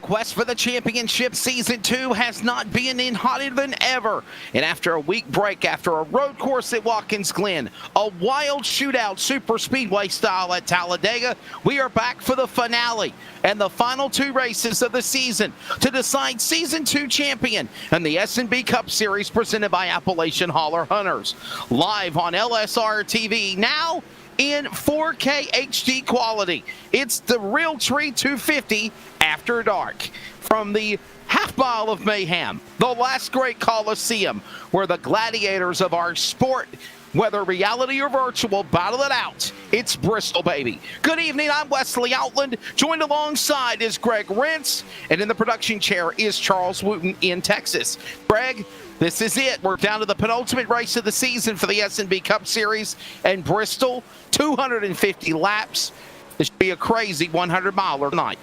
quest for the championship season 2 has not been in hotter than ever. And after a week break, after a road course at Watkins Glen, a wild shootout super speedway style at Talladega, we are back for the finale and the final 2 races of the season to decide season 2 champion and the SNB Cup Series presented by Appalachian Holler Hunters. Live on LSR TV now in 4K HD quality. It's the Real Tree 250 After Dark from the half mile of mayhem, the last great Coliseum, where the gladiators of our sport, whether reality or virtual, battle it out. It's Bristol, baby. Good evening, I'm Wesley Outland. Joined alongside is Greg Rentz, and in the production chair is Charles Wooten in Texas. Greg, this is it. We're down to the penultimate race of the season for the SNB Cup Series and Bristol, 250 laps. This should be a crazy 100-miler tonight.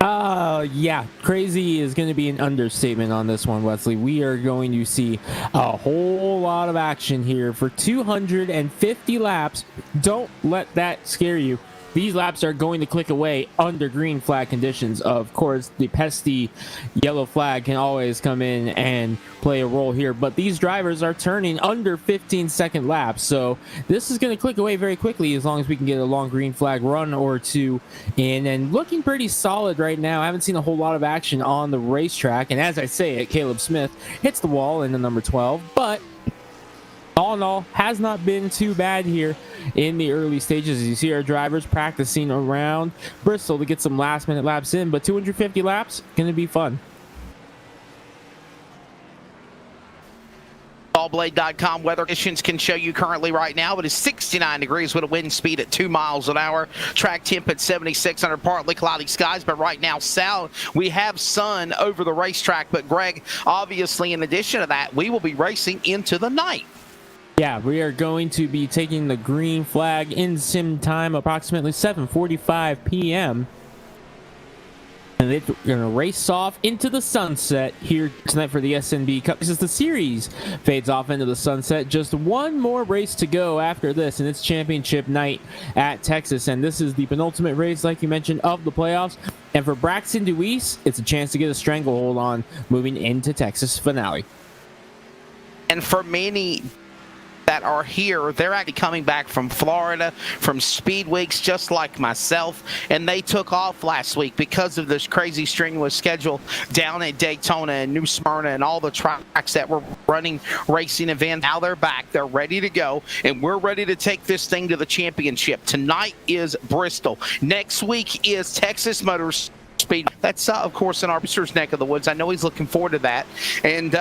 Yeah, crazy is going to be an understatement on this one, Wesley. We are going to see a whole lot of action here for 250 laps. Don't let that scare you. These laps are going to click away under green flag conditions. Of course, the pesky yellow flag can always come in and play a role here, but these drivers are turning under 15-second laps, so this is going to click away very quickly as long as we can get a long green flag run or two in, and looking pretty solid right now. I haven't seen a whole lot of action on the racetrack, and as I say it, Caleb Smith hits the wall in the number 12, but all in all, has not been too bad here in the early stages. As you see our drivers practicing around Bristol to get some last-minute laps in, but 250 laps, going to be fun. Allblade.com weather conditions can show you currently right now. It is 69 degrees with a wind speed at 2 miles an hour. Track temp at 76 under partly cloudy skies, but right now we have sun over the racetrack. But Greg, obviously in addition to that, we will be racing into the night. Yeah, we are going to be taking the green flag in sim time, approximately 7:45 p.m. And they're going to race off into the sunset here tonight for the SNB Cup. As the series fades off into the sunset, just one more race to go after this, and it's championship night at Texas. And this is the penultimate race, like you mentioned, of the playoffs. And for Braxton Deweese, it's a chance to get a stranglehold on moving into Texas finale. And for many that are here, they're actually coming back from Florida, from speed weeks, just like myself, and they took off last week because of this crazy strenuous schedule down at Daytona and New Smyrna and all the tracks that were running racing events. Now they're back, they're ready to go, and we're ready to take this thing to the championship. Tonight is Bristol. Next week is Texas Motor Speed. That's of course in our producer's neck of the woods. I know he's looking forward to that, and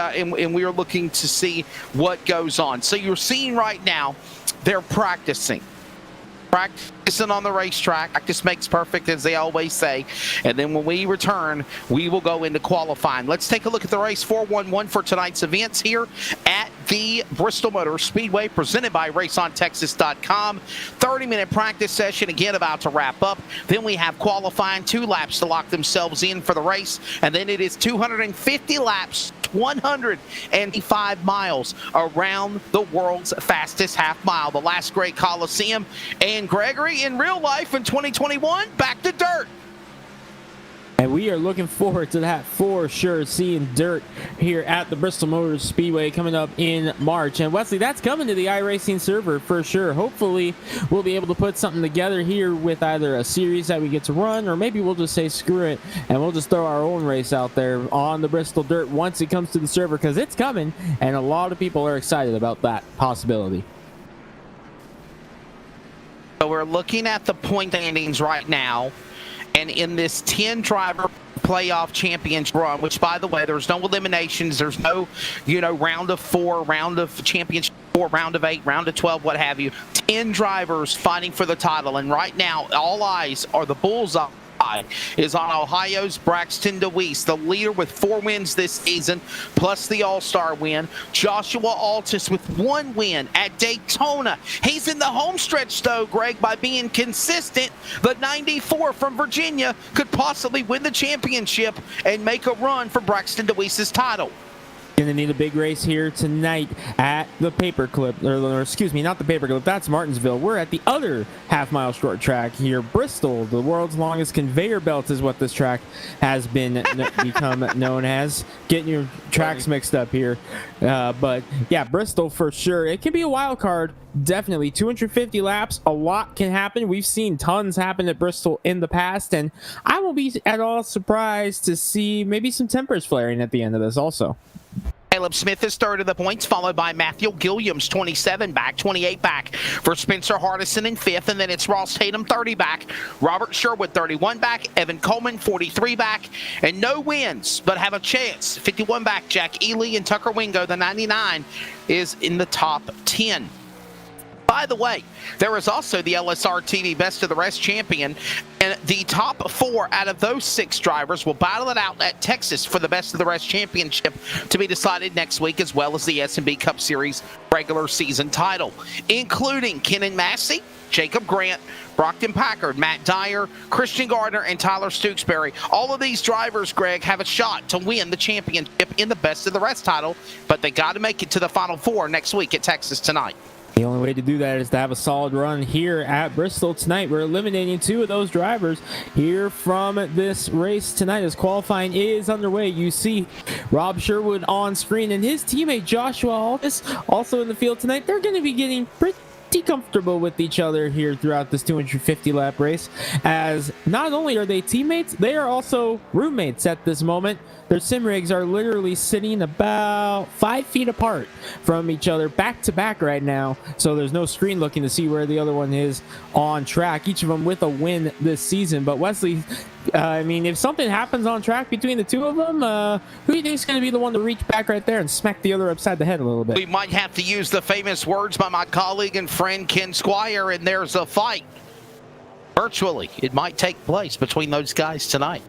we are looking to see what goes on. So you're seeing right now they're practicing on the racetrack. Practice makes perfect, as they always say. And then when we return, we will go into qualifying. Let's take a look at the race 411 for tonight's events here at the Bristol Motor Speedway, presented by RaceOnTexas.com. 30-minute practice session, again, about to wrap up. Then we have qualifying, 2 laps to lock themselves in for the race. And then it is 250 laps, 185 miles around the world's fastest half mile, the last great Coliseum. And Gregory, in real life in 2021, back to dirt. And we are looking forward to that for sure, seeing dirt here at the Bristol Motor Speedway coming up in March. And Wesley, that's coming to the iRacing server for sure. Hopefully, we'll be able to put something together here with either a series that we get to run, or maybe we'll just say screw it and we'll just throw our own race out there on the Bristol dirt once it comes to the server, because it's coming and a lot of people are excited about that possibility. So we're looking at the point standings right now, and in this 10-driver playoff championship run, which, by the way, there's no eliminations, there's no, round of 4, round of championship 4, round of 8, round of 12, what have you. 10 drivers fighting for the title, and right now, all eyes are the bullseye is on Ohio's Braxton Deweese, the leader with 4 wins this season, plus the All-Star win. Joshua Altus with 1 win at Daytona. He's in the home stretch, though, Greg, by being consistent. The 94 from Virginia could possibly win the championship and make a run for Braxton Deweese's title. Gonna need a big race here tonight at the paperclip, or excuse me, not the paperclip, that's Martinsville. We're at the other half-mile short track here, Bristol. The world's longest conveyor belt is what this track has been become known as. Getting your tracks mixed up here, but yeah, Bristol for sure. It can be a wild card, definitely. 250 laps, a lot can happen. We've seen tons happen at Bristol in the past, and I won't be at all surprised to see maybe some tempers flaring at the end of this also. Caleb Smith is third of the points, followed by Matthew Gilliams, 27 back, 28 back for Spencer Hardison in fifth, and then it's Ross Tatum, 30 back, Robert Sherwood, 31 back, Evan Coleman, 43 back, and no wins, but have a chance. 51 back, Jack Ely and Tucker Wingo, the 99, is in the top 10. By the way, there is also the LSR TV Best of the Rest champion, and the top 4 out of those 6 drivers will battle it out at Texas for the Best of the Rest championship to be decided next week, as well as the SNB Cup Series regular season title, including Kenan Massey, Jacob Grant, Brockton Packard, Matt Dyer, Christian Gardner, and Tyler Stooksbury. All of these drivers, Greg, have a shot to win the championship in the Best of the Rest title, but they got to make it to the Final 4 next week at Texas tonight. The only way to do that is to have a solid run here at Bristol tonight. We're eliminating 2 of those drivers here from this race tonight as qualifying is underway. You see Rob Sherwood on screen and his teammate Joshua Aldis also in the field tonight. They're going to be getting pretty comfortable with each other here throughout this 250 lap race, as not only are they teammates, they are also roommates at this moment. Their sim rigs are literally sitting about 5 feet apart from each other, back to back right now, so there's no screen looking to see where the other one is on track, each of them with a win this season. But Wesley, I mean, if something happens on track between the 2 of them, who do you think is going to be the one to reach back right there and smack the other upside the head a little bit? We might have to use the famous words by my colleague and friend Ken Squire, and there's a fight. Virtually, it might take place between those guys tonight.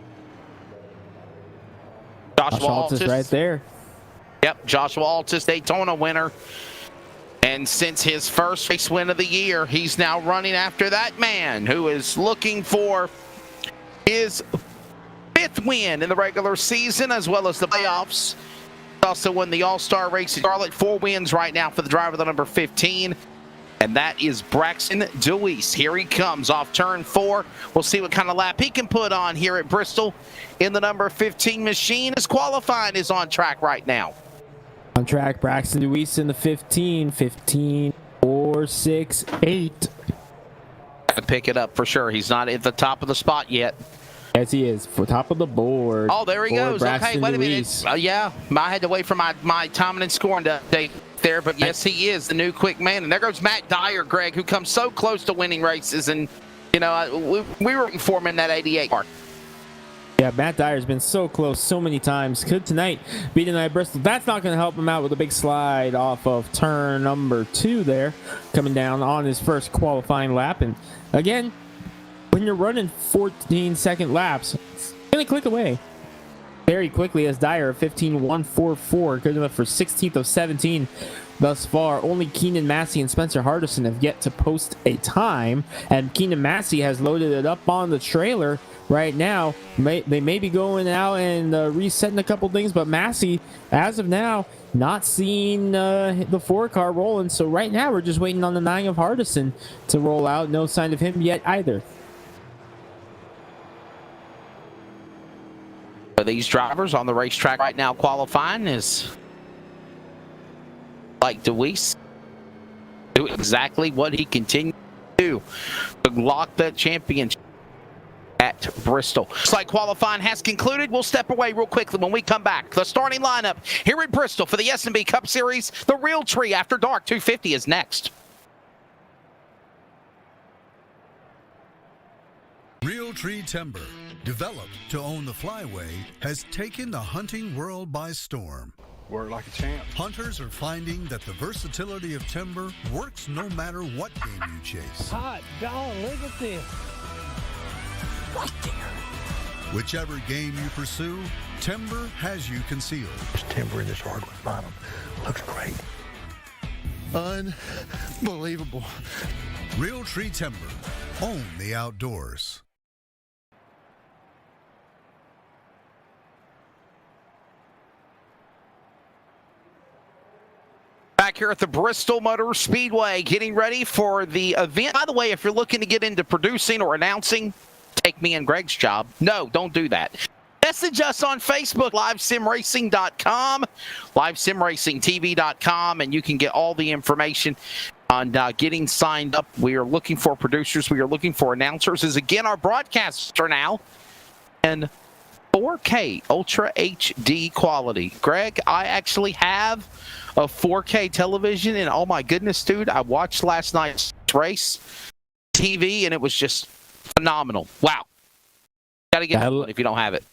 Joshua Altus right there. Yep, Joshua Altus, Daytona winner. And since his first race win of the year, he's now running after that man who is looking for his 5th win in the regular season as well as the playoffs. He also won the All-Star race in Charlotte. 4 wins right now for the driver, the number 15. And that is Braxton DeWeese. Here he comes off turn 4. We'll see what kind of lap he can put on here at Bristol in the number 15 machine, as qualifying is on track right now. On track, Braxton DeWeese in the 15, 4, 6, 8. To pick it up for sure. He's not at the top of the spot yet. Yes, he is. For top of the board. Oh, there he goes. Okay, wait a minute. Yeah, I had to wait for my timing and scoring to update there, but yes, he is the new quick man. And there goes Matt Dyer, Greg, who comes so close to winning races. And, you know, we were for him in that 88 mark. Yeah, Matt Dyer's been so close so many times. Could tonight be tonight Bristol. That's not going to help him out with a big slide off of turn number 2 there, coming down on his first qualifying lap. And again, when you're running 14-second laps, it's going to click away very quickly, as Dyer 15.144, good enough for 16th of 17 thus far. Only Kenan Massey and Spencer Hardison have yet to post a time, and Kenan Massey has loaded it up on the trailer right now. They may be going out and resetting a couple things, but Massey, as of now, not seeing the 4-car rolling. So right now, we're just waiting on the 9 of Hardison to roll out. No sign of him yet either. These drivers on the racetrack right now qualifying is like DeWeese do exactly what he continues to do to lock that championship at Bristol. Looks like qualifying has concluded. We'll step away real quickly when we come back. The starting lineup here at Bristol for the SNB Cup Series. The Real Tree After Dark 250 is next. Real Tree Timber, developed to own the flyway, has taken the hunting world by storm. Work like a champ. Hunters are finding that the versatility of timber works no matter what game you chase. Hot dog, look at this. Right there. Whichever game you pursue, timber has you concealed. This timber in this hardwood bottom looks great. Unbelievable. Real Tree Timber. Own the outdoors. here at the Bristol Motor Speedway, getting ready for the event. By the way, if you're looking to get into producing or announcing, take me and Greg's job. No, don't do that. Message us on Facebook, livesimracing.com, livesimracingtv.com, and you can get all the information on getting signed up. We are looking for producers. We are looking for announcers. As again, our broadcasts are now in 4K Ultra HD quality. Greg, I actually have a 4K television, and oh my goodness, dude, I watched last night's race TV, and it was just phenomenal. Wow. Gotta get it if you don't have it.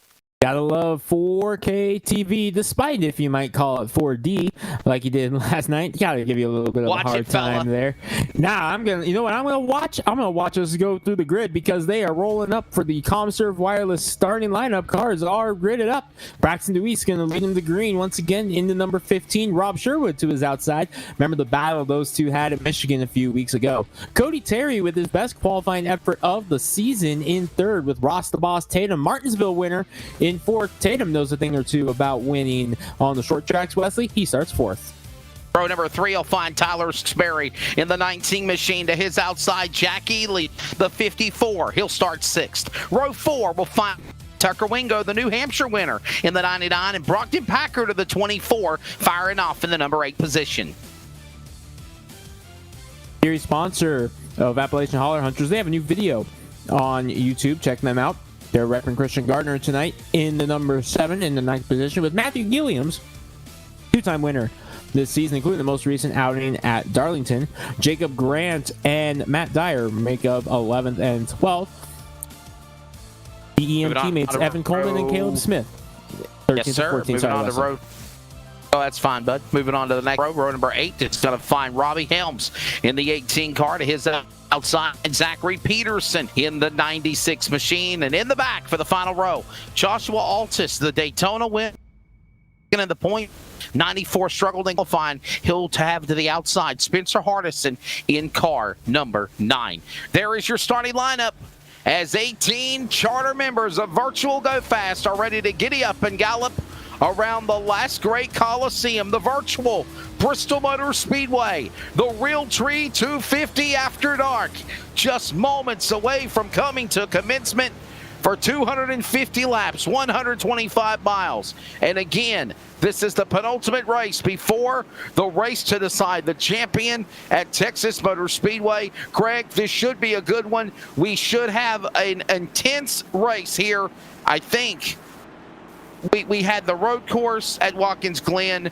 Gotta love 4K TV, despite if you might call it 4D, like you did last night. Gotta give you a little bit of a hard time there. Now, you know what I'm gonna watch? I'm gonna watch us go through the grid because they are rolling up for the ComServe Wireless starting lineup. Cars are gridded up. Braxton DeWeese gonna lead him to green once again in the number 15. Rob Sherwood to his outside. Remember the battle those two had at Michigan a few weeks ago. Cody Terry with his best qualifying effort of the season in third with Ross the Boss Tatum. Martinsville winner in fourth. Tatum knows a thing or two about winning on the short tracks. Wesley, he starts fourth. Row number 3 will find Tyler Sperry in the 19 machine. To his outside, Jack Ely, the 54. He'll start sixth. Row 4 will find Tucker Wingo, the New Hampshire winner, in the 99, and Brockton Packard to the 24, firing off in the number 8 position. Series sponsor of Appalachian Holler Hunters. They have a new video on YouTube. Check them out. They're repping Christian Gardner tonight in the number 7 in the 9th position with Matthew Gilliams, two-time winner this season, including the most recent outing at Darlington. Jacob Grant and Matt Dyer make up 11th and 12th. The EM teammates Evan Coleman and Caleb Smith. 13th Yes, sir. And 14th. Moving on to row. Oh, that's fine, bud. Moving on to the next row. Row number 8. It's going to find Robbie Helms in the 18 car. To his outside, Zachary Peterson in the 96 machine. And in the back for the final row, Joshua Altus, the Daytona win. In the point, 94 struggled in qualifying. He'll have to the outside, Spencer Hardison in car number 9. There is your starting lineup as 18 charter members of Virtual Go Fast are ready to giddy up and gallop around the last great Coliseum, the virtual Bristol Motor Speedway, the Realtree 250 After Dark, just moments away from coming to commencement for 250 laps, 125 miles. And again, this is the penultimate race before the race to decide the champion at Texas Motor Speedway. Greg, this should be a good one. We should have an intense race here. I think we had the road course at Watkins Glen.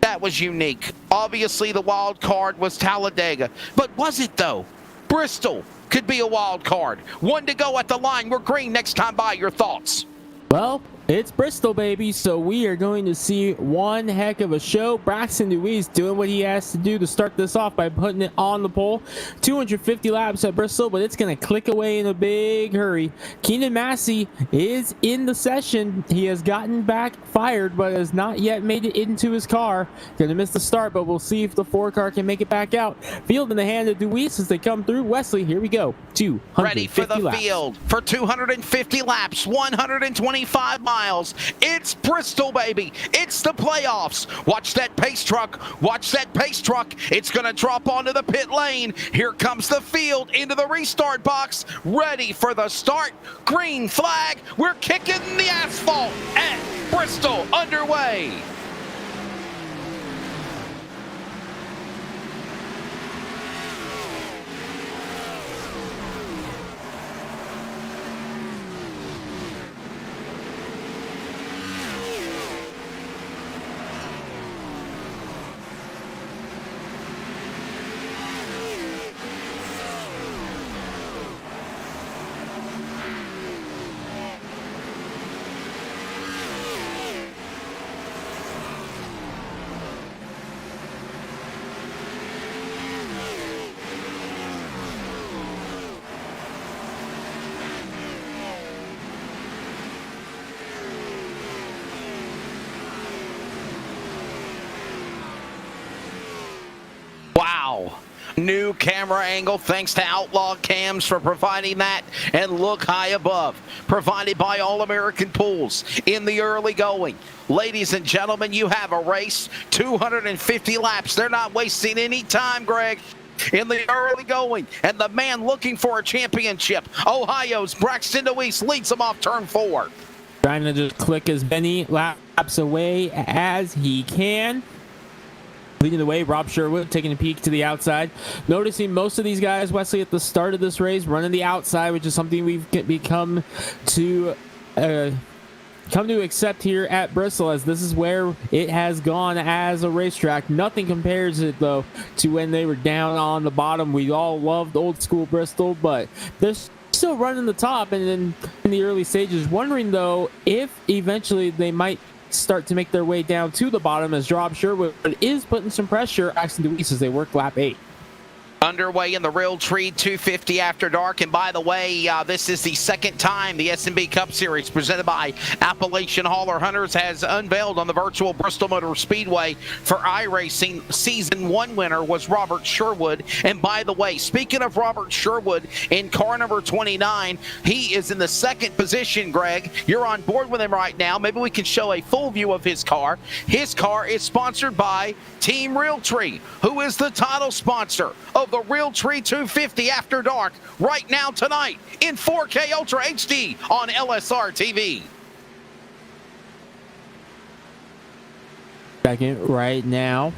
That was unique. Obviously, the wild card was Talladega. But was it, though? Bristol could be a wild card. One to go at the line. We're green next time by. Your thoughts? Well, it's Bristol, baby, so we are going to see one heck of a show. Braxton DeWeese doing what he has to do to start this off by putting it on the pole. 250 laps at Bristol, but it's going to click away in a big hurry. Keenan Massey is in the session. He has gotten back fired, but has not yet made it into his car. Going to miss the start, but we'll see if the 4-car can make it back out. Field in the hand of DeWeese as they come through. Wesley, here we go. 250 ready for the laps. field for 250 laps, 125 miles. It's Bristol, baby. It's the playoffs. Watch that pace truck. Watch that pace truck. It's going to drop onto the pit lane. Here comes the field into the restart box. Ready for the start. Green flag. We're kicking the asphalt at Bristol. Underway. Wow. New camera angle, thanks to Outlaw Cams for providing that. And look high above, provided by All American Pools in the early going. Ladies and gentlemen, you have a race, 250 laps. They're not wasting any time, Greg, in the early going. And the man looking for a championship, Ohio's Braxton DeWeese, leads them off turn 4. Trying to just click as many laps away as he can. Leading the way, Rob Sherwood taking a peek to the outside. Noticing most of these guys, Wesley, at the start of this race, running the outside, which is something we've become to accept here at Bristol, as this is where it has gone as a racetrack. Nothing compares it, though, to when they were down on the bottom. We all loved old school Bristol, but they're still running the top and then in the early stages. Wondering, though, if eventually they might start to make their way down to the bottom, as Rob Sherwood is putting some pressure on DeWeese as they work lap 8. Underway in the Realtree 250 After Dark. And by the way, this is the second time the SNB Cup Series presented by Appalachian Holler Hunters has unveiled on the virtual Bristol Motor Speedway for iRacing. Season 1 winner was Robert Sherwood. And by the way, speaking of Robert Sherwood, in car number 29, he is in the second position, Greg. You're on board with him right now. Maybe we can show a full view of his car. His car is sponsored by Team Realtree, who is the title sponsor of the Realtree 250 After Dark right now tonight in 4K Ultra HD on LSR TV. Second right now.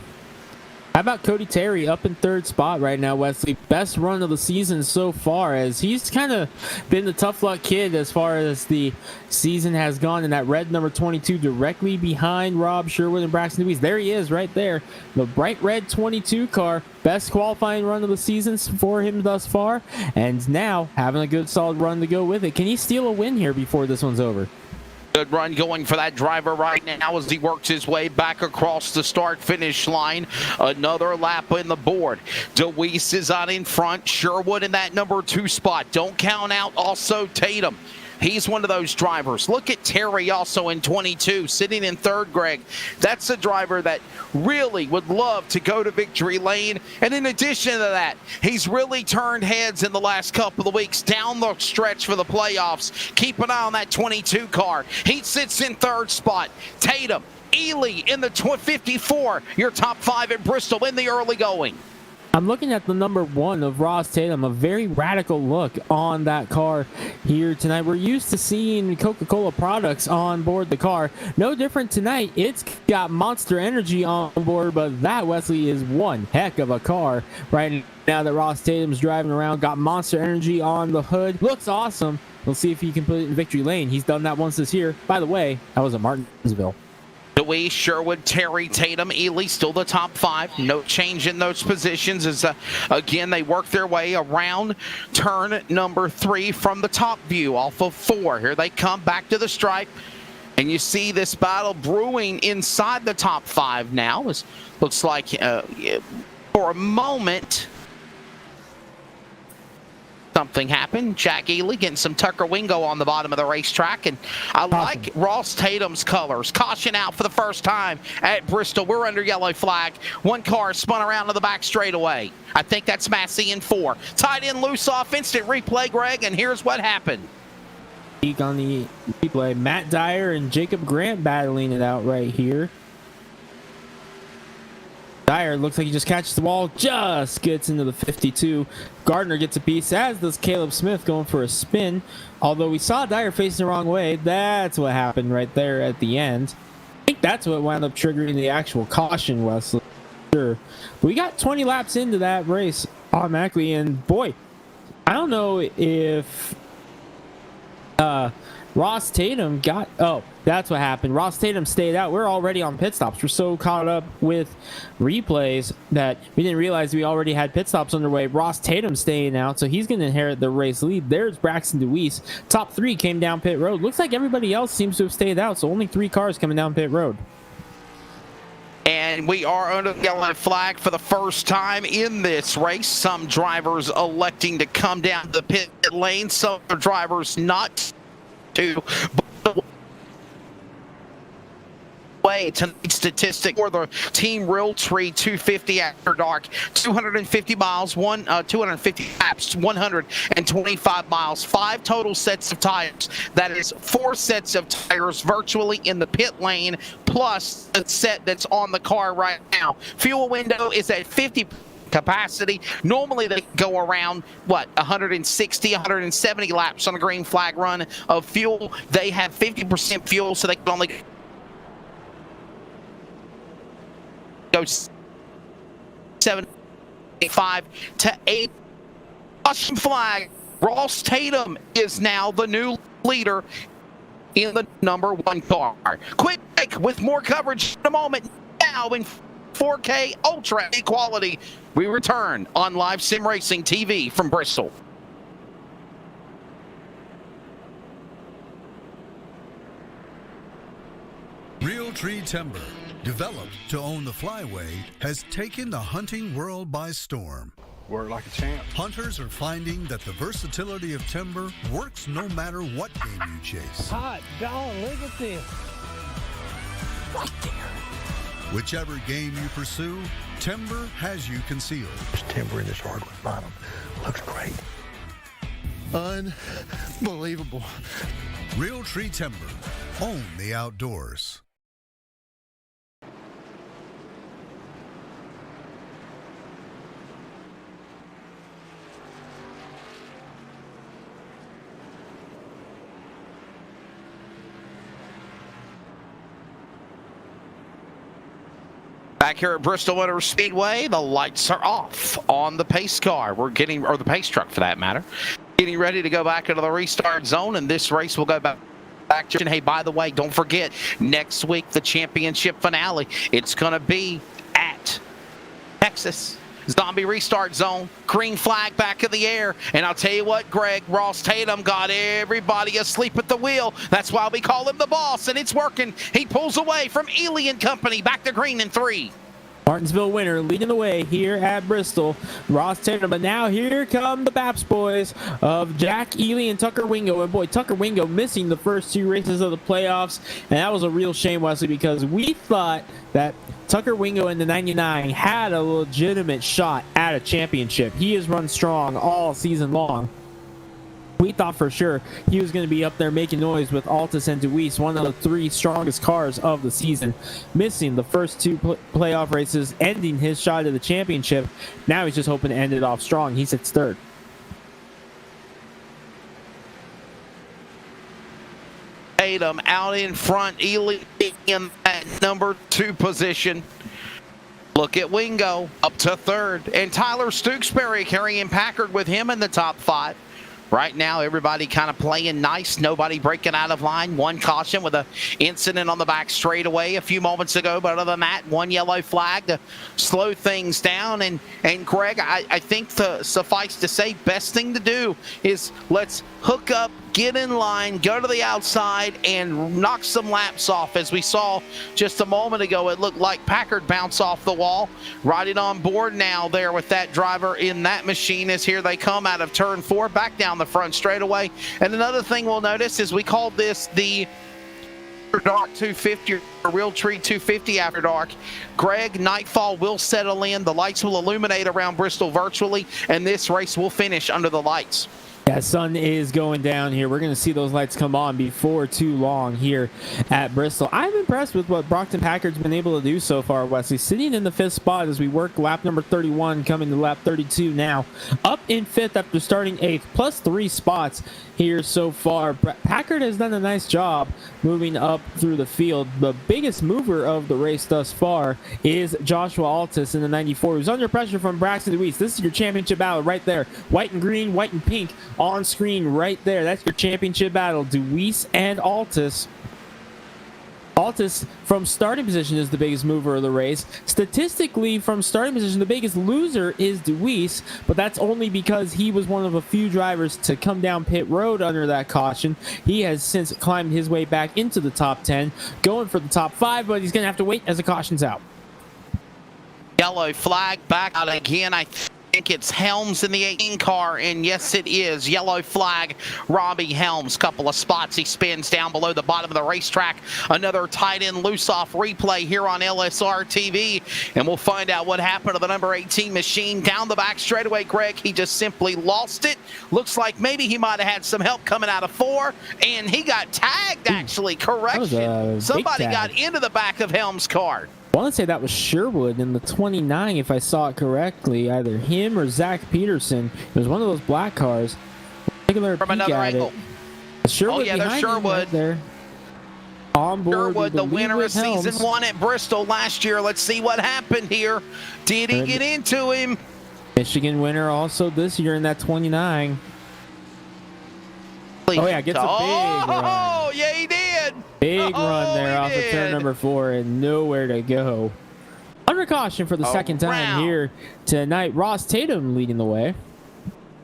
How about Cody Terry up in third spot right now, Wesley? Best run of the season so far, as he's kind of been the tough luck kid as far as the season has gone in that red number 22, directly behind Rob Sherwood and Braxton DeWeese. There he is right there. The bright red 22 car. Best qualifying run of the season for him thus far. And now having a good solid run to go with it. Can he steal a win here before this one's over? Good run going for that driver right now as he works his way back across the start-finish line. Another lap in the board. DeWeese is on in front. Sherwood in that number 2 spot. Don't count out also Tatum. He's one of those drivers. Look at Terry also in 22, sitting in third, Greg. That's a driver that really would love to go to victory lane. And in addition to that, he's really turned heads in the last couple of weeks down the stretch for the playoffs. Keep an eye on that 22 car. He sits in third spot. Tatum, Ely in the 54, your top 5 at Bristol in the early going. I'm looking at the number 1 of Ross Tatum, a very radical look on that car here tonight. We're used to seeing Coca-Cola products on board the car. No different tonight. It's got Monster Energy on board, but that, Wesley, is one heck of a car right now that Ross Tatum's driving around. Got Monster Energy on the hood. Looks awesome. We'll see if he can put it in victory lane. He's done that once this year. By the way, that was at Martinsville. DeWeese, Sherwood, Terry, Tatum, Ely, still the top 5. No change in those positions as, again, they work their way around turn number 3 from the top view off of 4. Here they come back to the stripe. And you see this battle brewing inside the top 5 now. It looks like for a moment something happened. Jack Ely getting some Tucker Wingo on the bottom of the racetrack. And I like Ross Tatum's colors. Caution out for the first time at Bristol. We're under yellow flag. One car spun around to the back straightaway. I think that's Massey in 4. Tied in loose off, instant replay, Greg, and here's what happened. On the replay, Matt Dyer and Jacob Grant battling it out right here. Dyer looks like he just catches the wall, just gets into the 52. Gardner gets a piece, as does Caleb Smith going for a spin. Although we saw Dyer facing the wrong way, that's what happened right there at the end. I think that's what wound up triggering the actual caution, Wesley. Sure. But we got 20 laps into that race automatically, and boy, I don't know if Ross Tatum got... Oh, that's what happened. Ross Tatum stayed out. We're already on pit stops. We're so caught up with replays that we didn't realize we already had pit stops underway. Ross Tatum staying out, so he's going to inherit the race lead. There's Braxton DeWeese. Top 3 came down pit road. Looks like everybody else seems to have stayed out, so only 3 cars coming down pit road. And we are under the yellow flag for the first time in this race. Some drivers electing to come down the pit lane. Some drivers not to. way, tonight's statistic for the Team Realtree 250 After Dark: 250 miles, 250 laps, 125 miles, 5 total sets of tires. That is 4 sets of tires virtually in the pit lane, plus the set that's on the car right now. Fuel window is at 50 capacity. Normally they go around 160, 170 laps on a green flag run of fuel. They have 50% fuel, so they can only go 75 to 8. Caution flag. Ross Tatum is now the new leader in the number 1 car. Quick break with more coverage in a moment. Now in 4K Ultra quality, we return on Live Sim Racing TV from Bristol. Realtree Timber, developed to own the flyway, has taken the hunting world by storm. Work like a champ. Hunters are finding that the versatility of timber works no matter what game you chase. Hot dog, look at this. Right there. Whichever game you pursue, timber has you concealed. This timber in this hardwood bottom looks great. Unbelievable. Realtree Timber. Own the outdoors. Back here at Bristol Motor Speedway, the lights are off on the pace car. Or the pace truck for that matter. Getting ready to go back into the restart zone, and this race will go back to. Hey, by the way, don't forget, next week, the championship finale. It's going to be at Texas. Zombie restart zone, green flag back in the air. And I'll tell you what, Greg, Ross Tatum got everybody asleep at the wheel. That's why we call him the boss, and it's working. He pulls away from Ely and Company, back to green in 3. Martinsville winner leading the way here at Bristol, Ross Tatum. But now here come the Baps boys of Jack Ely and Tucker Wingo. And boy, Tucker Wingo missing the first 2 races of the playoffs. And that was a real shame, Wesley, because we thought that Tucker Wingo in the 99 had a legitimate shot at a championship. He has run strong all season long. We thought for sure he was going to be up there making noise with Altus and Deweese, one of the 3 strongest cars of the season. Missing the first 2 playoff races, ending his shot at the championship. Now he's just hoping to end it off strong. He sits 3rd. Tatum out in front, Ely in that number 2 position. Look at Wingo up to 3rd, and Tyler Stooksbury carrying Packard with him in the top 5. Right now, everybody kind of playing nice. Nobody breaking out of line. 1 caution with an incident on the back straightaway a few moments ago. But other than that, 1 yellow flag to slow things down. And Greg, I think suffice to say, best thing to do is let's hook up, get in line, go to the outside, and knock some laps off. As we saw just a moment ago, it looked like Packard bounced off the wall. Riding on board now there with that driver in that machine as here they come out of turn 4, back down the front straightaway. And another thing we'll notice is we called this the Dark 250 or Realtree 250 After Dark. Greg, nightfall will settle in. The lights will illuminate around Bristol virtually, and this race will finish under the lights. Yeah, sun is going down here. We're going to see those lights come on before too long here at Bristol. I'm impressed with what Brockton Packard's been able to do so far, Wesley. Sitting in the 5th spot as we work lap number 31, coming to lap 32 now. Up in 5th after starting 8th, plus 3 spots here so far. Packard has done a nice job moving up through the field. The biggest mover of the race thus far is Joshua Altus in the 94, who's under pressure from Braxton Deweese. This is your championship battle right there. White and green, white and pink on screen right there. That's your championship battle, Deweese and Altus. Altus from starting position is the biggest mover of the race. Statistically, from starting position, the biggest loser is Deweese, but that's only because he was one of a few drivers to come down pit road under that caution. He has since climbed his way back into the top 10, going for the top 5, but he's going to have to wait as the caution's out. Yellow flag back out again. I think think it's Helms in the 18 car, and yes, it is. Yellow flag, Robbie Helms. Couple of spots. He spins down below the bottom of the racetrack. Another tight end loose off replay here on LSR TV, and we'll find out what happened to the number 18 machine down the back straightaway. Greg, he just simply lost it. Looks like maybe he might have had some help coming out of 4, and he got tagged, actually. Correction. Somebody got into the back of Helms' car. I want to say that was Sherwood in the 29, if I saw it correctly. Either him or Zach Peterson. It was one of those black cars. From another angle. Sherwood, oh, yeah, there's Sherwood. Right there. On board Sherwood, the winner of season 1 at Bristol last year. Let's see what happened here. Did he get into him? Michigan winner also this year in that 29. Oh, yeah, gets a big run. Oh, yeah, he did. Big run there off of turn number 4 and nowhere to go. Under caution for the second time here tonight. Ross Tatum leading the way.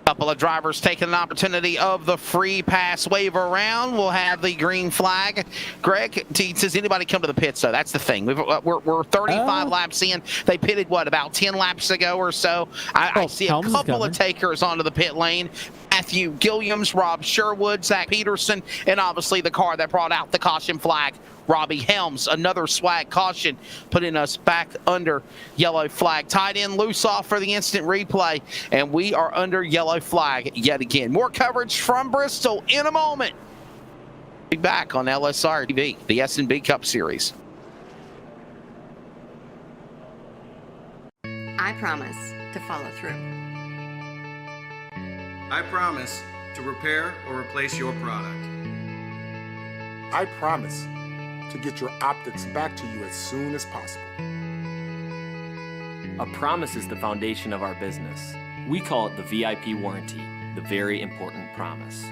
Couple of drivers taking an opportunity of the free pass waiver round. We'll have the green flag. Greg, does anybody come to the pits, though? That's the thing. We're 35 laps in. They pitted, what, about 10 laps ago or so? I see a couple of takers onto the pit lane. Matthew Gilliams, Rob Sherwood, Zach Peterson, and obviously the car that brought out the caution flag, Robbie Helms. Another swag caution, putting us back under yellow flag. Tied in loose off for the instant replay, and we are under yellow flag yet again. More coverage from Bristol in a moment. Be back on LSR TV, the SNB Cup Series. I promise to follow through. I promise to repair or replace your product. I promise to get your optics back to you as soon as possible. A promise is the foundation of our business. We call it the VIP warranty, the very important promise.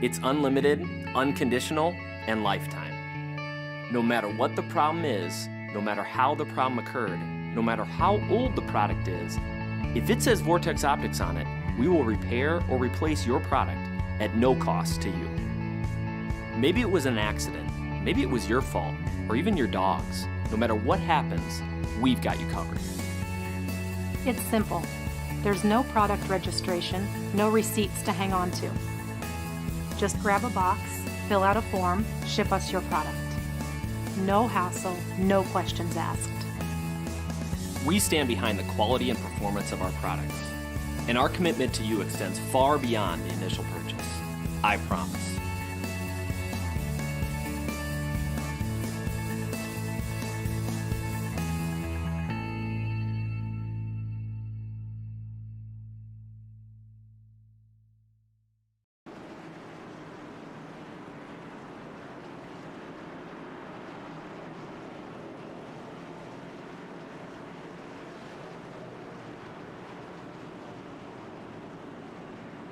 It's unlimited, unconditional, and lifetime. No matter what the problem is, no matter how the problem occurred, no matter how old the product is, if it says Vortex Optics on it, we will repair or replace your product at no cost to you. Maybe it was an accident, maybe it was your fault, or even your dog's. No matter what happens, we've got you covered. It's simple. There's no product registration, no receipts to hang on to. Just grab a box, fill out a form, ship us your product. No hassle, no questions asked. We stand behind the quality and performance of our products, and our commitment to you extends far beyond the initial purchase. I promise.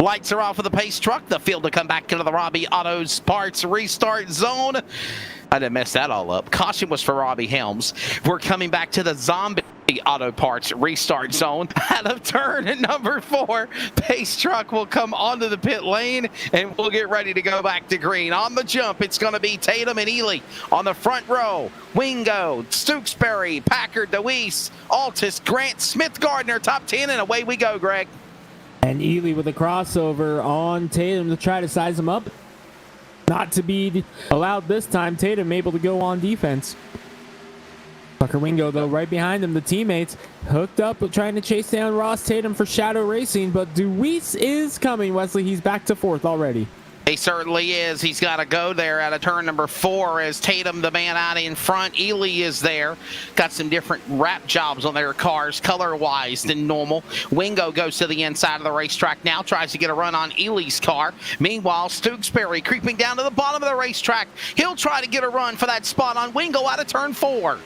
Lights are off of the pace truck. The field to come back into the Robbie Autos Parts restart zone. I didn't mess that all up. Caution was for Robbie Helms. We're coming back to the Zombie Auto Parts restart zone. Out of turn number 4, pace truck will come onto the pit lane, and we'll get ready to go back to green. On the jump, it's going to be Tatum and Ely on the front row. Wingo, Stooksbury, Packard, DeWeese, Altus, Grant, Smith, Gardner, top 10, and away we go, Greg. And Ely with a crossover on Tatum to try to size him up. Not to be allowed this time. Tatum able to go on defense. Tucker Wingo, though, right behind him. The teammates hooked up with trying to chase down Ross Tatum for Shadow Racing, but DeWeese is coming, Wesley. He's back to 4th already. He certainly is. He's got to go there out of turn number 4 as Tatum, the man out in front. Ely is there. Got some different wrap jobs on their cars, color-wise, than normal. Wingo goes to the inside of the racetrack now, tries to get a run on Ely's car. Meanwhile, Stooksbury creeping down to the bottom of the racetrack. He'll try to get a run for that spot on Wingo out of turn 4.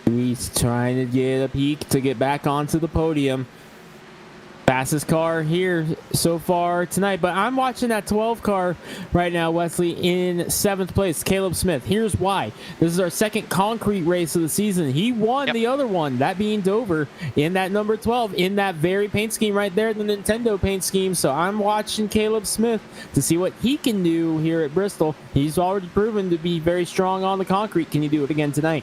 He's trying to get a peek to get back onto the podium. Fastest car here so far tonight, but I'm watching that 12 car right now, Wesley, in 7th place, Caleb Smith. Here's why. This is our second concrete race of the season. He won the other one, that being Dover, in that number 12, in that very paint scheme right there, the Nintendo paint scheme. So I'm watching Caleb Smith to see what he can do here at Bristol. He's already proven to be very strong on the concrete. Can he do it again tonight?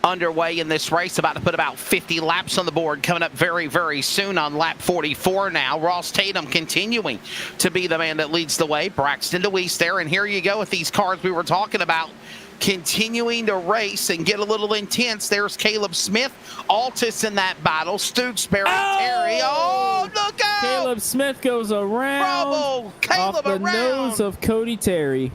underway in this race, about to put about 50 laps on the board, coming up very, very soon on lap 44 now. Ross Tatum continuing to be the man that leads the way. Braxton DeWeese there, and here you go with these cars we were talking about continuing to race and get a little intense. There's Caleb Smith, Altus in that battle, Stooksbury, Terry. Oh, look out! Caleb Smith goes around Bravo, Caleb off the around. nose of Cody Terry.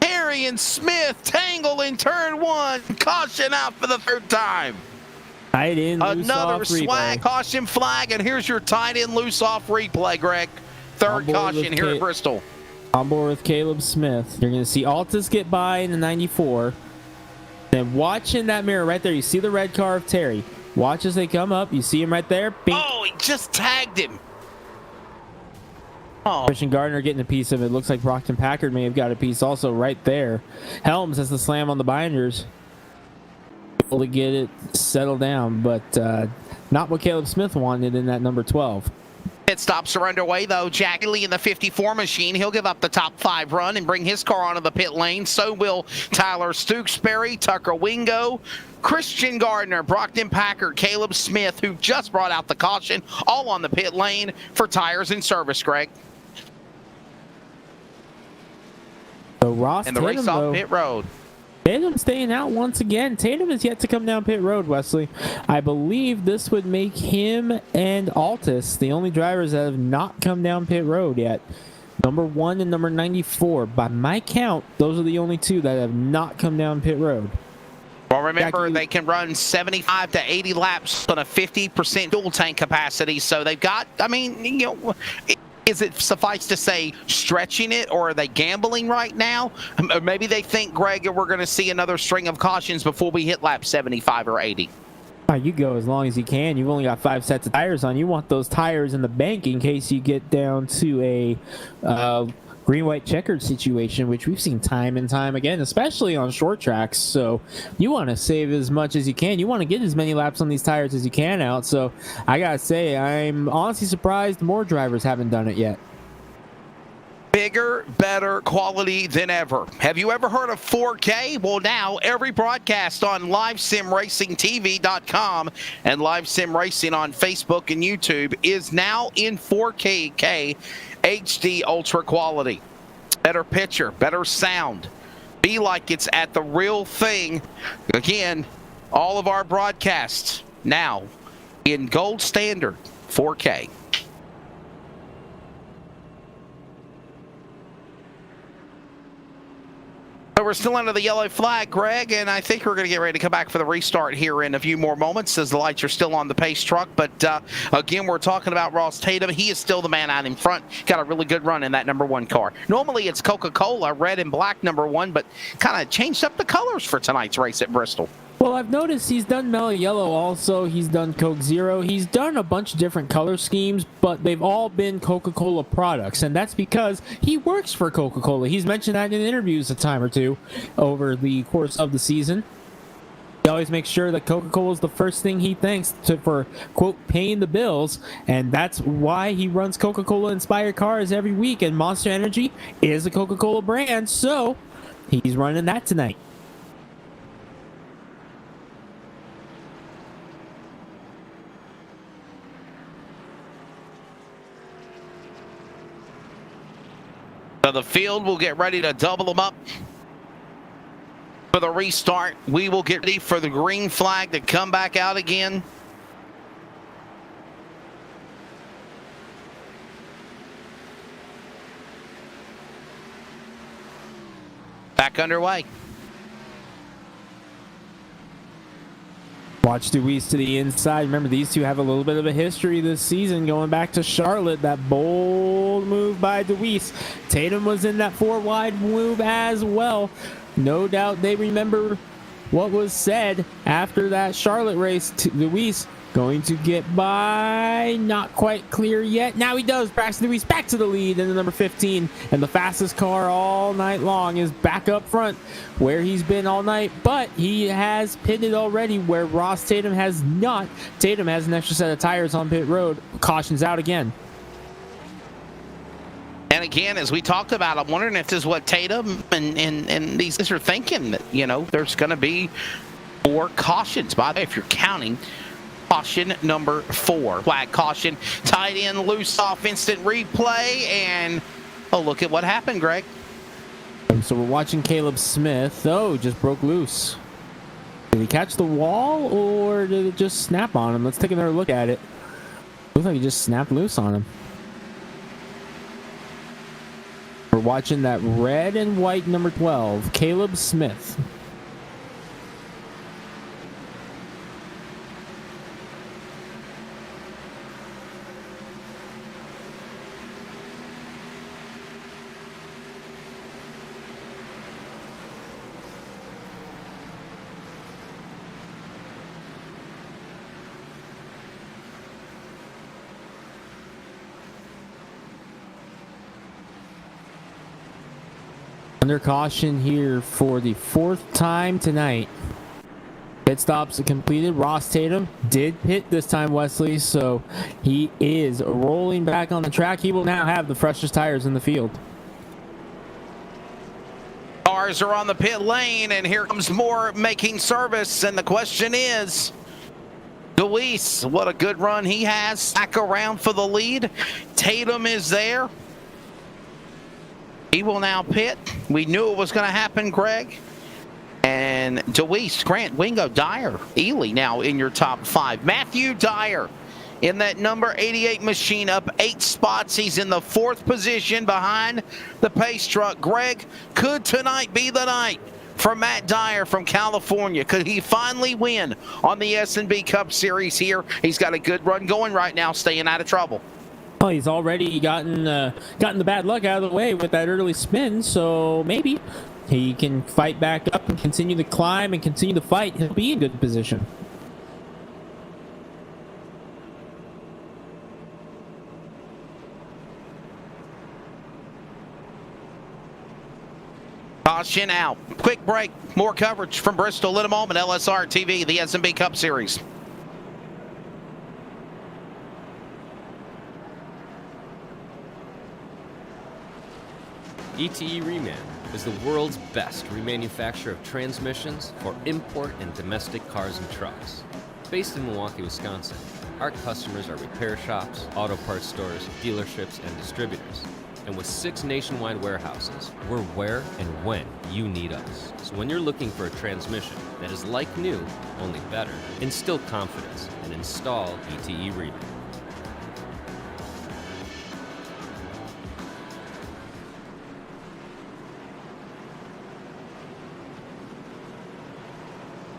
Terry and Smith tangle in turn one. Caution out for the third time. Tight end, loose Another off swag replay. caution flag, and here's your tight end loose off replay, Greg. Third caution here at Bristol. On board with Caleb Smith. You're going to see Altus get by in the 94. Then watch in that mirror right there. You see the red car of Terry. Watch as they come up. You see him right there. Bink. Oh, he just tagged him. Oh. Christian Gardner getting a piece of it. Looks like Brockton Packard may have got a piece also right there. Helms has the slam on the binders. Able to get it settled down, but not what Caleb Smith wanted in that number 12. Pit stops are underway, though. Jackie Lee in the 54 machine. He'll give up the top 5 run and bring his car onto the pit lane. So will Tyler Stooksbury, Tucker Wingo, Christian Gardner, Brockton Packard, Caleb Smith, who just brought out the caution, all on the pit lane for tires and service, Greg. So Ross And the Tatum, race off though, pit road. Tatum staying out once again. Tatum is yet to come down pit road, Wesley. I believe this would make him and Altus the only drivers that have not come down pit road yet. Number 1 and number 94. By my count, those are the only two that have not come down pit road. Well, remember, they can run 75 to 80 laps on a 50% dual tank capacity. So they've got, I mean, you know, is it suffice to say stretching it, or are they gambling right now? Maybe they think, Greg, we're going to see another string of cautions before we hit lap 75 or 80. You go as long as you can. You've only got 5 sets of tires on. You want those tires in the bank in case you get down to a green-white checkered situation, which we've seen time and time again, especially on short tracks. So you want to save as much as you can. You want to get as many laps on these tires as you can out. So I got to say, I'm honestly surprised more drivers haven't done it yet. Bigger, better quality than ever. Have you ever heard of 4K? Well, now every broadcast on LiveSimRacingTV.com and Live Sim Racing on Facebook and YouTube is now in 4K HD ultra quality. Better picture, better sound. Be like it's at the real thing. Again, all of our broadcasts now in gold standard 4K. So we're still under the yellow flag, Greg, and I think we're going to get ready to come back for the restart here in a few more moments as the lights are still on the pace truck. But again, we're talking about Ross Tatum. He is still the man out in front. Got a really good run in that number 1 car. Normally it's Coca-Cola, red and black number 1, but kind of changed up the colors for tonight's race at Bristol. Well, I've noticed he's done Mellow Yellow also. He's done Coke Zero. He's done a bunch of different color schemes, but they've all been Coca-Cola products, and that's because he works for Coca-Cola. He's mentioned that in interviews a time or two over the course of the season. He always makes sure that Coca-Cola is the first thing he thanks for, quote, paying the bills, and that's why he runs Coca-Cola-inspired cars every week, and Monster Energy is a Coca-Cola brand, so he's running that tonight. So the field will get ready to double them up for the restart. We will get ready for the green flag to come back out again. Back underway. Watch DeWeese to the inside. Remember, these two have a little bit of a history this season going back to Charlotte. That bold move by DeWeese. Tatum was in that 4-wide move as well. No doubt they remember what was said after that Charlotte race. DeWeese going to get by. Not quite clear yet. Now he does. Braxton DeWeese back to the lead in the number 15. And the fastest car all night long is back up front where he's been all night. But he has pitted already where Ross Tatum has not. Tatum has an extra set of tires on pit road. Caution's out again. And again, as we talked about, I'm wondering if this is what Tatum and these guys are thinking, that, you know, there's going to be 4 cautions. By the way, if you're counting, caution number 4. Flag caution, tight end loose off instant replay, and oh, look at what happened, Greg. So we're watching Caleb Smith. Oh, just broke loose. Did he catch the wall or did it just snap on him? Let's take another look at it. Looks like he just snapped loose on him. We're watching that red and white number 12, Caleb Smith. Under caution here for the 4th time tonight. Pit stops completed. Ross Tatum did pit this time, Wesley, so he is rolling back on the track. He will now have the freshest tires in the field. Cars are on the pit lane, and here comes Moore making service, and the question is, Deweese, what a good run he has. Back around for the lead. Tatum is there. He will now pit. We knew it was going to happen, Greg. And Deweese, Grant, Wingo, Dyer, Ely now in your top 5. Matthew Dyer in that number 88 machine, up 8 spots. He's in the 4th position behind the pace truck. Greg, could tonight be the night for Matt Dyer from California? Could he finally win on the SNB Cup Series here? He's got a good run going right now, staying out of trouble. Well, he's already gotten the bad luck out of the way with that early spin, so maybe he can fight back up and continue to climb and continue to fight. He'll be in good position. Caution out. Quick break. More coverage from Bristol in a moment. LSR TV, the SNB Cup Series. ETE Reman is the world's best remanufacturer of transmissions for import and domestic cars and trucks. Based in Milwaukee, Wisconsin, our customers are repair shops, auto parts stores, dealerships, and distributors. And with 6 nationwide warehouses, we're where and when you need us. So when you're looking for a transmission that is like new, only better, instill confidence and install ETE Reman.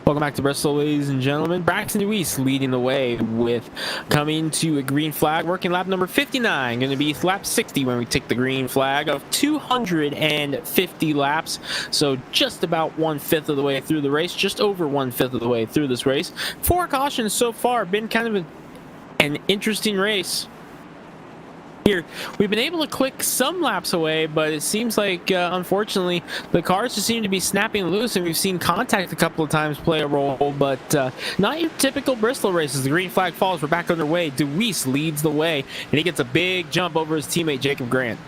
Welcome back to Bristol, ladies and gentlemen. Braxton Deweese leading the way with coming to a green flag, working lap number 59. Going to be lap 60 when we take the green flag of 250 laps. So just about 1/5 of the way through the race, just over 1/5 of the way through this race. 4 cautions so far. Been kind of an interesting race. Here, we've been able to click some laps away, but it seems like, unfortunately, the cars just seem to be snapping loose, and we've seen contact a couple of times play a role, but not your typical Bristol races. The green flag falls. We're back underway. Deweese leads the way, and he gets a big jump over his teammate, Jacob Grant.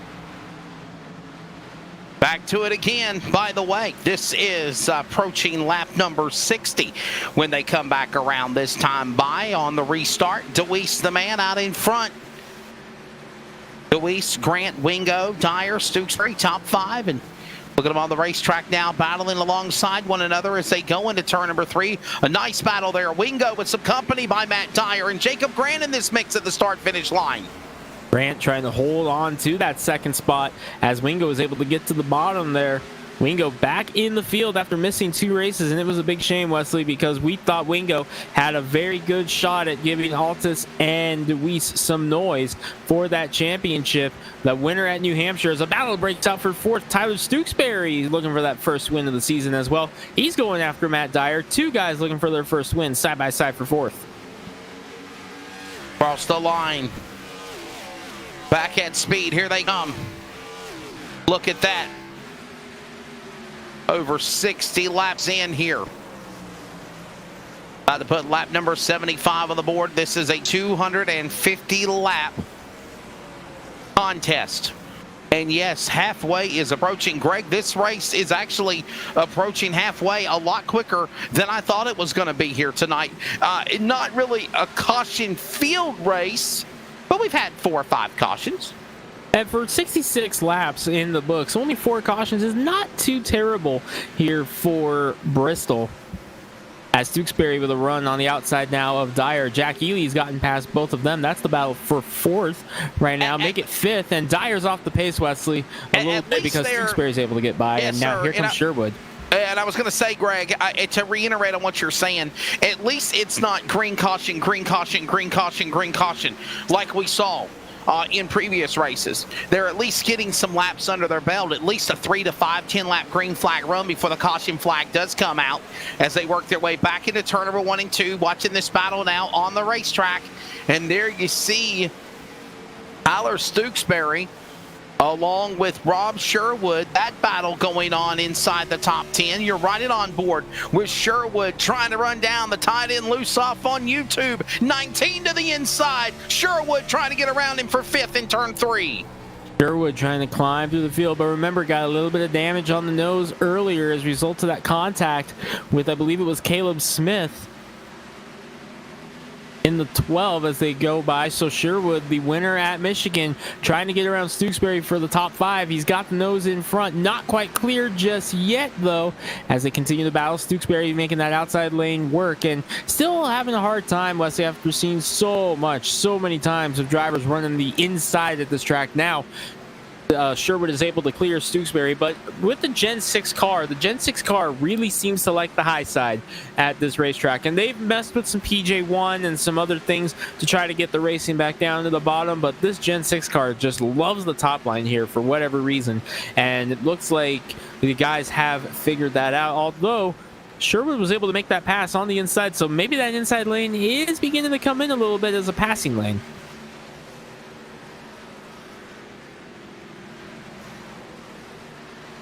Back to it again. By the way, this is approaching lap number 60 when they come back around this time by on the restart. Deweese, the man out in front. Deweese, Grant, Wingo, Dyer, Stooksbury, top 5. And look at them on the racetrack now, battling alongside one another as they go into turn number 3. A nice battle there. Wingo with some company by Matt Dyer and Jacob Grant in this mix at the start-finish line. Grant trying to hold on to that 2nd spot as Wingo was able to get to the bottom there. Wingo back in the field after missing 2 races, and it was a big shame, Wesley, because we thought Wingo had a very good shot at giving Altus and Deweese some noise for that championship. The winner at New Hampshire is a battle breaks out for 4th. Tyler Stooksbury looking for that 1st win of the season as well. He's going after Matt Dyer. 2 guys looking for their 1st win side by side for 4th. Across the line. Back at speed. Here they come. Look at that. Over 60 laps in here. About to put lap number 75 on the board. This is a 250 lap contest. And yes, halfway is approaching. Greg, this race is actually approaching halfway a lot quicker than I thought it was going to be here tonight. Not really a caution field race, but we've had 4 or 5 cautions. And for 66 laps in the books, only 4 cautions is not too terrible here for Bristol. As Tewksbury with a run on the outside now of Dyer. Jack Ely's gotten past both of them. That's the battle for 4th right now. Make it 5th, and Dyer's off the pace, Wesley, a little bit because Tewksbury's able to get by, and now here comes Sherwood. And I was going to say, Greg, to reiterate on what you're saying, at least it's not green caution, green caution, green caution, green caution, like we saw in previous races. They're at least getting some laps under their belt, at least a 3 to 5 10-lap green flag run before the caution flag does come out as they work their way back into turn number 1 and 2, watching this battle now on the racetrack. And there you see Tyler Tewksbury along with Rob Sherwood, that battle going on inside the top 10. You're right on board with Sherwood trying to run down the tight end loose off on YouTube. 19 to the inside. Sherwood trying to get around him for 5th in turn 3. Sherwood trying to climb through the field, but remember, got a little bit of damage on the nose earlier as a result of that contact with, I believe it was Caleb Smith in the 12 as they go by. So Sherwood, the winner at Michigan, trying to get around Tewksbury for the top 5. He's got the nose in front. Not quite clear just yet, though, as they continue to battle. Tewksbury making that outside lane work and still having a hard time, Wesley, after seeing so many times of drivers running the inside at this track. Now, Sherwood is able to clear Tewksbury, but with the Gen 6 car, the Gen 6 car really seems to like the high side at this racetrack, and they've messed with some PJ1 and some other things to try to get the racing back down to the bottom, but this Gen 6 car just loves the top line here for whatever reason, and it looks like the guys have figured that out, although Sherwood was able to make that pass on the inside, so maybe that inside lane is beginning to come in a little bit as a passing lane.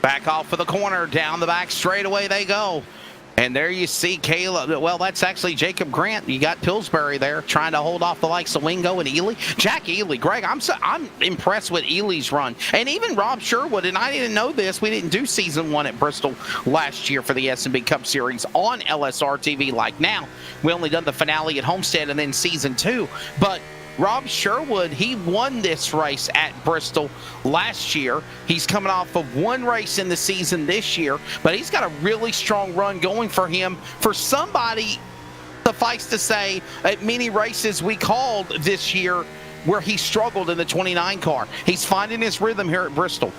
Back off of the corner, down the back straightaway they go. And there you see Caleb. Well, that's actually Jacob Grant. You got Pillsbury there trying to hold off the likes of Wingo and Ely. Jack Ely, Greg, I'm impressed with Ely's run. And even Rob Sherwood, and I didn't know this, we didn't do season 1 at Bristol last year for the SNB Cup Series on LSR TV like now. We only done the finale at Homestead and then season 2. But Rob Sherwood, he won this race at Bristol last year. He's coming off of 1 race in the season this year, but he's got a really strong run going for him. For somebody, suffice to say, at many races we called this year where he struggled in the 29 car. He's finding his rhythm here at Bristol.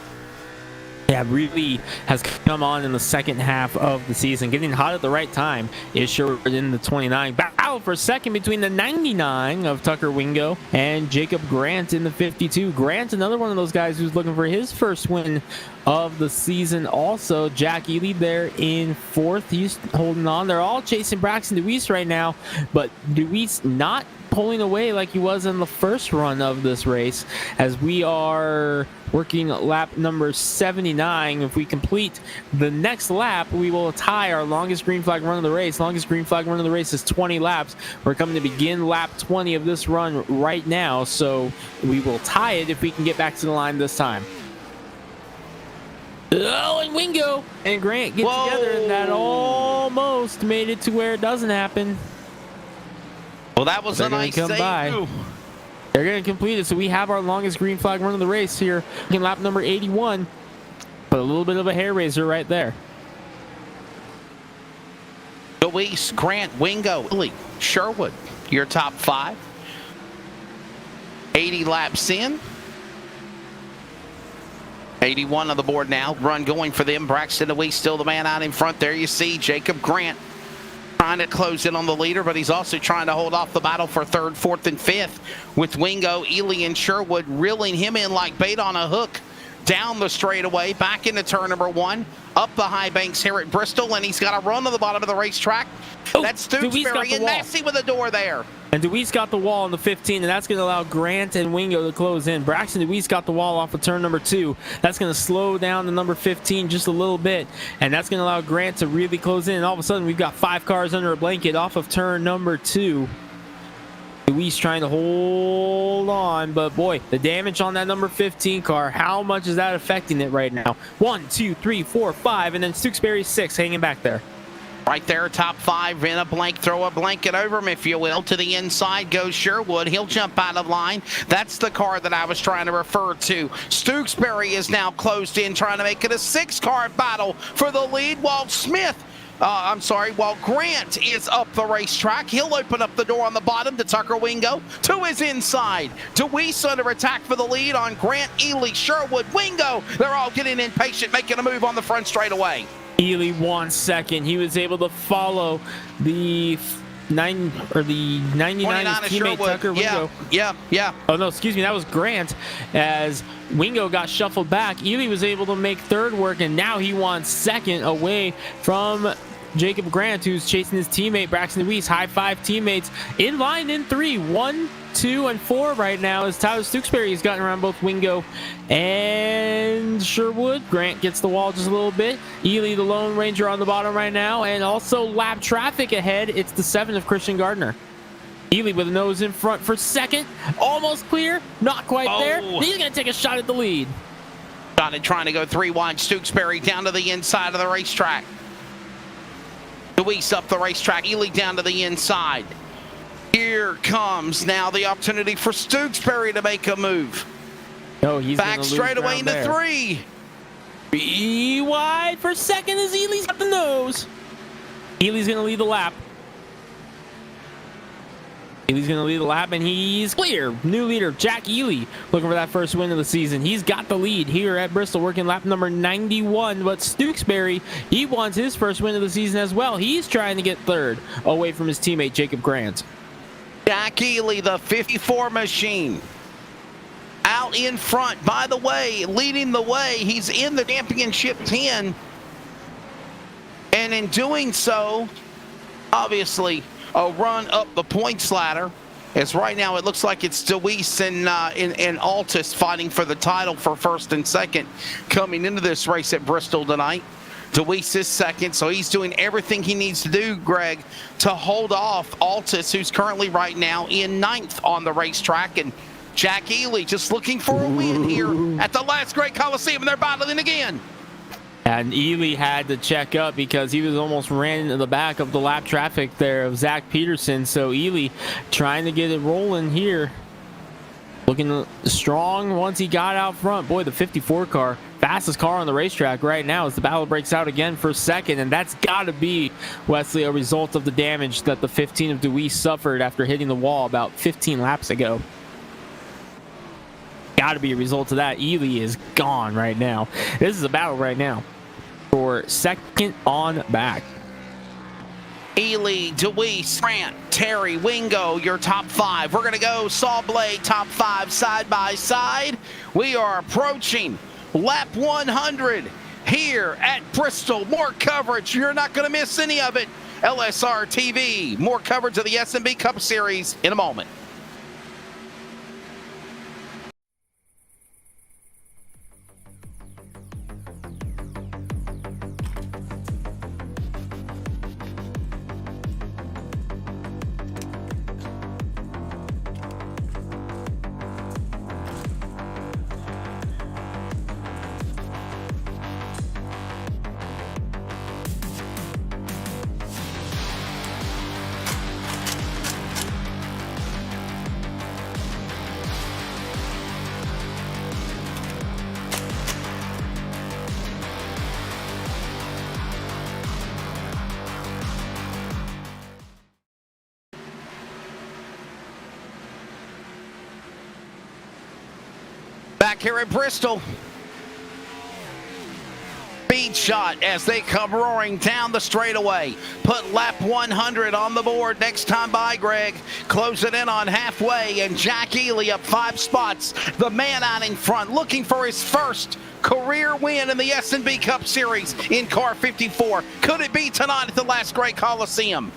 Yeah, really has come on in the second half of the season. Getting hot at the right time is Sherwood in the 29. Battle for second between the 99 of Tucker Wingo and Jacob Grant in the 52. Grant, another one of those guys who's looking for his first win of the season. Also, Jack Ely there in 4th. He's holding on. They're all chasing Braxton DeWeese right now, but DeWeese not pulling away like he was in the first run of this race, as we are working lap number 79. If we complete the next lap, we will tie our longest green flag run of the race. Longest green flag run of the race is 20 laps. We're coming to begin lap 20 of this run right now, so we will tie it if we can get back to the line this time. Oh, and Wingo and Grant get together, and that almost made it to where it doesn't happen. Well, that was a nice save. They're going to complete it, so we have our longest green flag run of the race here in lap number 81. But a little bit of a hair raiser right there. Luis, Grant, Wingo, Ely, Sherwood, your top 5. 80 laps in. 81 on the board now. Run going for them. Braxton DeWeese still the man out in front. There you see Jacob Grant trying to close in on the leader, but he's also trying to hold off the battle for 3rd, 4th, and 5th with Wingo, Ely, and Sherwood reeling him in like bait on a hook down the straightaway, back into turn number 1, up the high banks here at Bristol, and he's got a run to the bottom of the racetrack. That's Tewksbury and Massey with a door there. And DeWeese got the wall on the 15, and that's going to allow Grant and Wingo to close in. Braxton DeWeese got the wall off of turn number 2. That's going to slow down the number 15 just a little bit, and that's going to allow Grant to really close in. And all of a sudden, we've got 5 cars under a blanket off of turn number 2. Luis trying to hold on, but boy, the damage on that number 15 car, how much is that affecting it right now? 1, 2, 3, 4, 5, and then Stewksbury 6 hanging back there. Right there, top 5 in a blank. Throw a blanket over him, if you will. To the inside goes Sherwood. He'll jump out of line. That's the car that I was trying to refer to. Stewksbury is now closed in, trying to make it a 6-car battle for the lead, while while Grant is up the racetrack. He'll open up the door on the bottom to Tucker Wingo. To his inside. DeWeese under attack for the lead on Grant, Ely, Sherwood, Wingo. They're all getting impatient, making a move on the front straightaway. Ely 1 second. He was able to follow the 99 teammate Tucker Wingo. Yeah. Oh no, excuse me, that was Grant. As Wingo got shuffled back, Ely was able to make third work, and now he wants second away from Jacob Grant, who's chasing his teammate Braxton Weiss. High five teammates in line in 3, 1, 2, and 4 right now as Tyler Stewksbury has gotten around both Wingo and Sherwood. Grant gets the wall just a little bit. Ely, the Lone Ranger, on the bottom right now, and also lap traffic ahead. It's the 7 of Christian Gardner. Ely with a nose in front for second. Almost clear. Not quite there. He's going to take a shot at the lead. Trying to go 3 wide. Stewksbury down to the inside of the racetrack. Luis up the racetrack. Ely down to the inside. Here comes now the opportunity for Stewksbury to make a move. Oh, he's back straight away into 3. Be wide for second as Ely's got the nose. Ely's going to lead the lap. Ely's going to lead the lap, and he's clear. New leader, Jack Ely, looking for that first win of the season. He's got the lead here at Bristol, working lap number 91. But Stewksbury, he wants his first win of the season as well. He's trying to get third away from his teammate, Jacob Grant. Jack Ely, the 54 machine, out in front. By the way, leading the way, he's in the championship 10. And in doing so, obviously, a run up the points ladder, as right now it looks like it's DeWeese and Altus fighting for the title for first and second coming into this race at Bristol tonight. DeWeese is second, so he's doing everything he needs to do, Greg, to hold off Altus, who's currently right now in 9th on the racetrack. And Jack Ely just looking for a win here at the last Great Coliseum, and they're battling again. And Ely had to check up because he was almost ran into the back of the lap traffic there of Zach Peterson. So Ely trying to get it rolling here. Looking strong once he got out front. Boy, the 54 car, fastest car on the racetrack right now as the battle breaks out again for second. And that's got to be, Wesley, a result of the damage that the 15 of DeWeese suffered after hitting the wall about 15 laps ago. Got to be a result of that. Ely is gone right now. This is a battle right now for second on back. Ely, DeWeese, Grant, Terry, Wingo, your top 5. We're going to go Sawblade top 5 side by side. We are approaching lap 100 here at Bristol. More coverage. You're not going to miss any of it. LSR TV. More coverage of the SNB Cup Series in a moment. Back here at Bristol. Speed shot as they come roaring down the straightaway. Put lap 100 on the board next time by, Greg. Close it in on halfway, and Jack Ely up 5 spots. The man out in front looking for his first career win in the SNB Cup Series in car 54. Could it be tonight at the last Great Coliseum?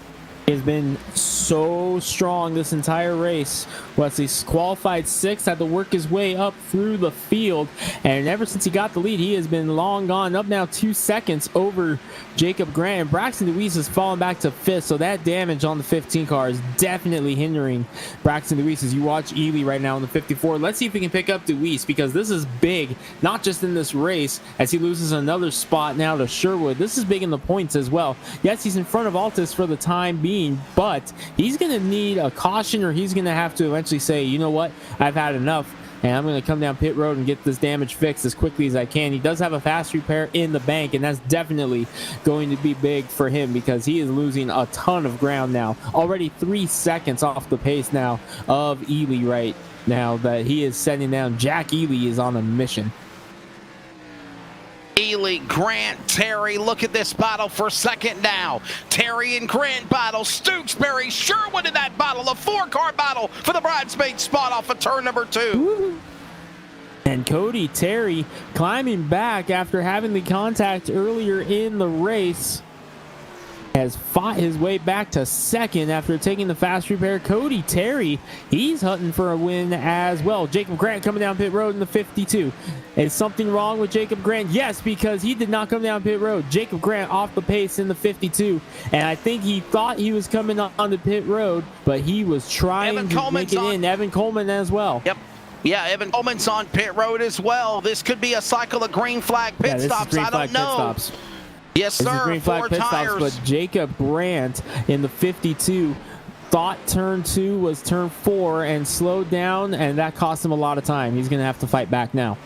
has been so strong this entire race. Wesley's qualified 6th, had to work his way up through the field, and ever since he got the lead, he has been long gone, up now 2 seconds over Jacob Grant. And Braxton Deweese has fallen back to 5th, so that damage on the 15 car is definitely hindering Braxton Deweese. As you watch Ely right now in the 54, let's see if we can pick up Deweese, because this is big, not just in this race, as he loses another spot now to Sherwood. This is big in the points as well. Yes, he's in front of Altus for the time being, but he's going to need a caution, or he's going to have to eventually say, you know what, I've had enough, and I'm going to come down pit road and get this damage fixed as quickly as I can. He does have a fast repair in the bank, and that's definitely going to be big for him, because he is losing a ton of ground now. Already 3 seconds off the pace now of Ely right now that he is setting down. Jack Ely is on a mission. Ely, Grant, Terry, look at this battle for second now. Terry and Grant battle. Stooksbury, Sherwood in that battle. A 4-car battle for the bridesmaid spot off of turn number 2. And Cody Terry climbing back after having the contact earlier in the race has fought his way back to 2nd after taking the fast repair. Cody Terry, he's hunting for a win as well. Jacob Grant coming down pit road in the 52. Is something wrong with Jacob Grant? Yes, because he did not come down pit road. Jacob Grant off the pace in the 52, and I think he thought he was coming on the pit road, but he was trying to make it in. Evan Coleman as well. Yep. Yeah, Evan Coleman's on pit road as well. This could be a cycle of green flag pit stops. I don't know. Yes, sir. Green flag pit stops, but Jacob Grant in the 52 thought turn 2 was turn 4 and slowed down, and that cost him a lot of time. He's going to have to fight back now.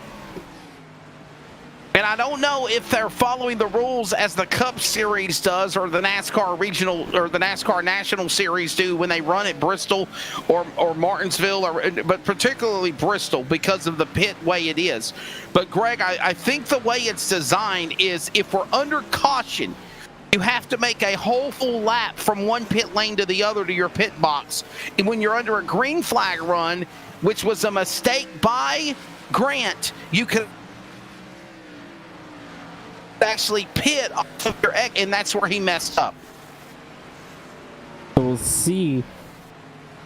And I don't know if they're following the rules as the Cup Series does, or the NASCAR Regional, or the NASCAR National Series do when they run at Bristol or Martinsville, but particularly Bristol because of the pit way it is. But Greg, I think the way it's designed is if we're under caution, you have to make a whole full lap from one pit lane to the other to your pit box. And when you're under a green flag run, which was a mistake by Grant, you could actually pit off of your egg, and that's where he messed up. We'll see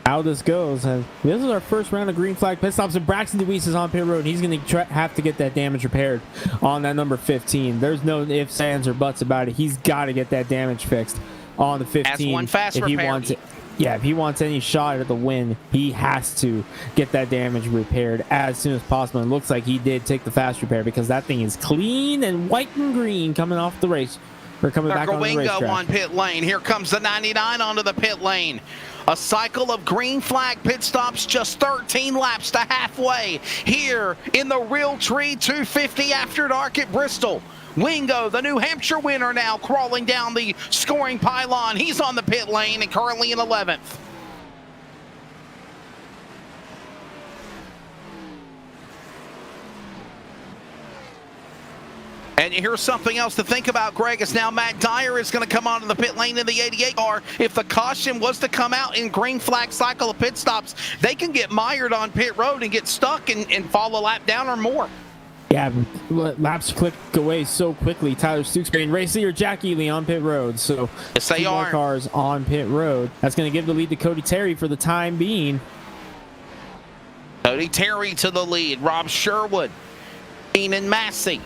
how this goes. And this is our first round of green flag pit stops, and Braxton Deweese is on pit road. He's going to have to get that damage repaired on that number 15. There's no ifs, ands, or buts about it. He's got to get that damage fixed on the 15 as one fast if he repair. wants it. Yeah, if he wants any shot at the win, he has to get that damage repaired as soon as possible. And it looks like he did take the fast repair, because that thing is clean and white and green coming off the race. We're coming back on the racetrack. on pit lane. Here comes the 99 onto the pit lane. A cycle of green flag pit stops, just 13 laps to halfway here in the Realtree 250 After Dark at Bristol. Wingo, the New Hampshire winner, now crawling down the scoring pylon. He's on the pit lane and currently in 11th. And here's something else to think about, Greg, is now Matt Dyer is going to come onto the pit lane in the 88 car. If the caution was to come out in green flag cycle of pit stops, they can get mired on pit road and get stuck and fall a lap down or more. Yeah, laps click away so quickly. Tyler Stooksbury and Race Leader Jack Ely on pit road. So yes, they two more cars on pit road. That's going to give the lead to Cody Terry for the time being. Cody Terry to the lead. Rob Sherwood, Keenan Massey,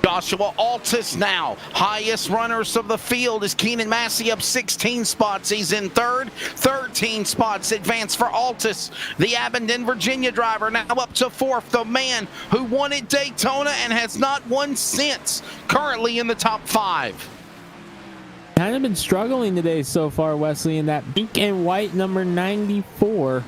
Joshua Altus now. Highest runners of the field is Keenan Massey up 16 spots. He's in third. 13 spots advance for Altus. The Abingdon, Virginia driver now up to fourth. The man who won at Daytona and has not won since. Currently in the top 5. Kind of been struggling today so far, Wesley, in that pink and white number 94.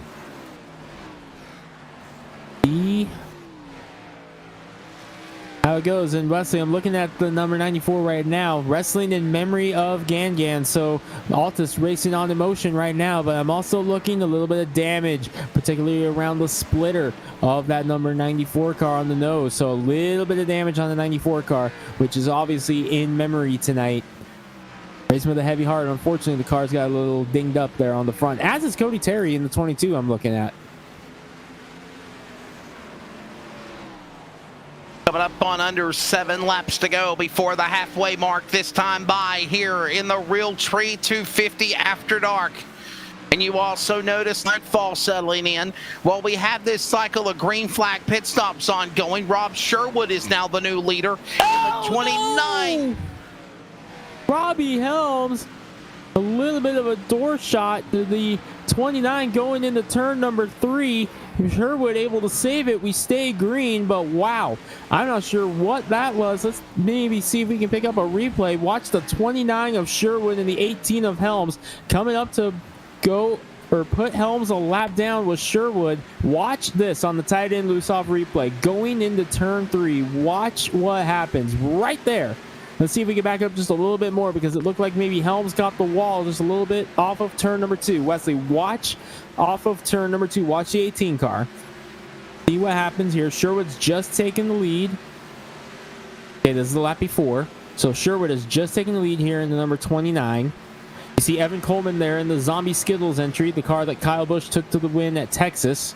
How it goes. And Wesley, I'm looking at the number 94 right now, wrestling in memory of Gangan. So Altus racing on emotion right now, but I'm also looking a little bit of damage, particularly around the splitter of that number 94 car on the nose. So a little bit of damage on the 94 car, which is obviously in memory tonight. Racing with a heavy heart. Unfortunately, the car's got a little dinged up there on the front, as is Cody Terry in the 22 I'm looking at. Coming up on under 7 laps to go before the halfway mark this time by here in the Real Tree 250 After Dark. And you also notice nightfall settling in. While we have this cycle of green flag pit stops ongoing, Rob Sherwood is now the new leader. Oh, 29. No! Robbie Helms, a little bit of a door shot to the 29 going into turn number 3. Sherwood able to save it. We stay green, but wow, I'm not sure what that was. Let's maybe see if we can pick up a replay. Watch the 29 of Sherwood and the 18 of Helms coming up to go or put Helms a lap down with Sherwood. Watch this on the tight end loose off replay going into turn 3. Watch what happens right there. Let's see if we can back up just a little bit more, because it looked like maybe Helms got the wall just a little bit off of turn number 2. Wesley, watch off of turn number 2. Watch the 18 car. See what happens here. Sherwood's just taking the lead. Okay, this is the lap before. So Sherwood is just taking the lead here in the number 29. You see Evan Coleman there in the Zombie Skittles entry, the car that Kyle Busch took to the win at Texas.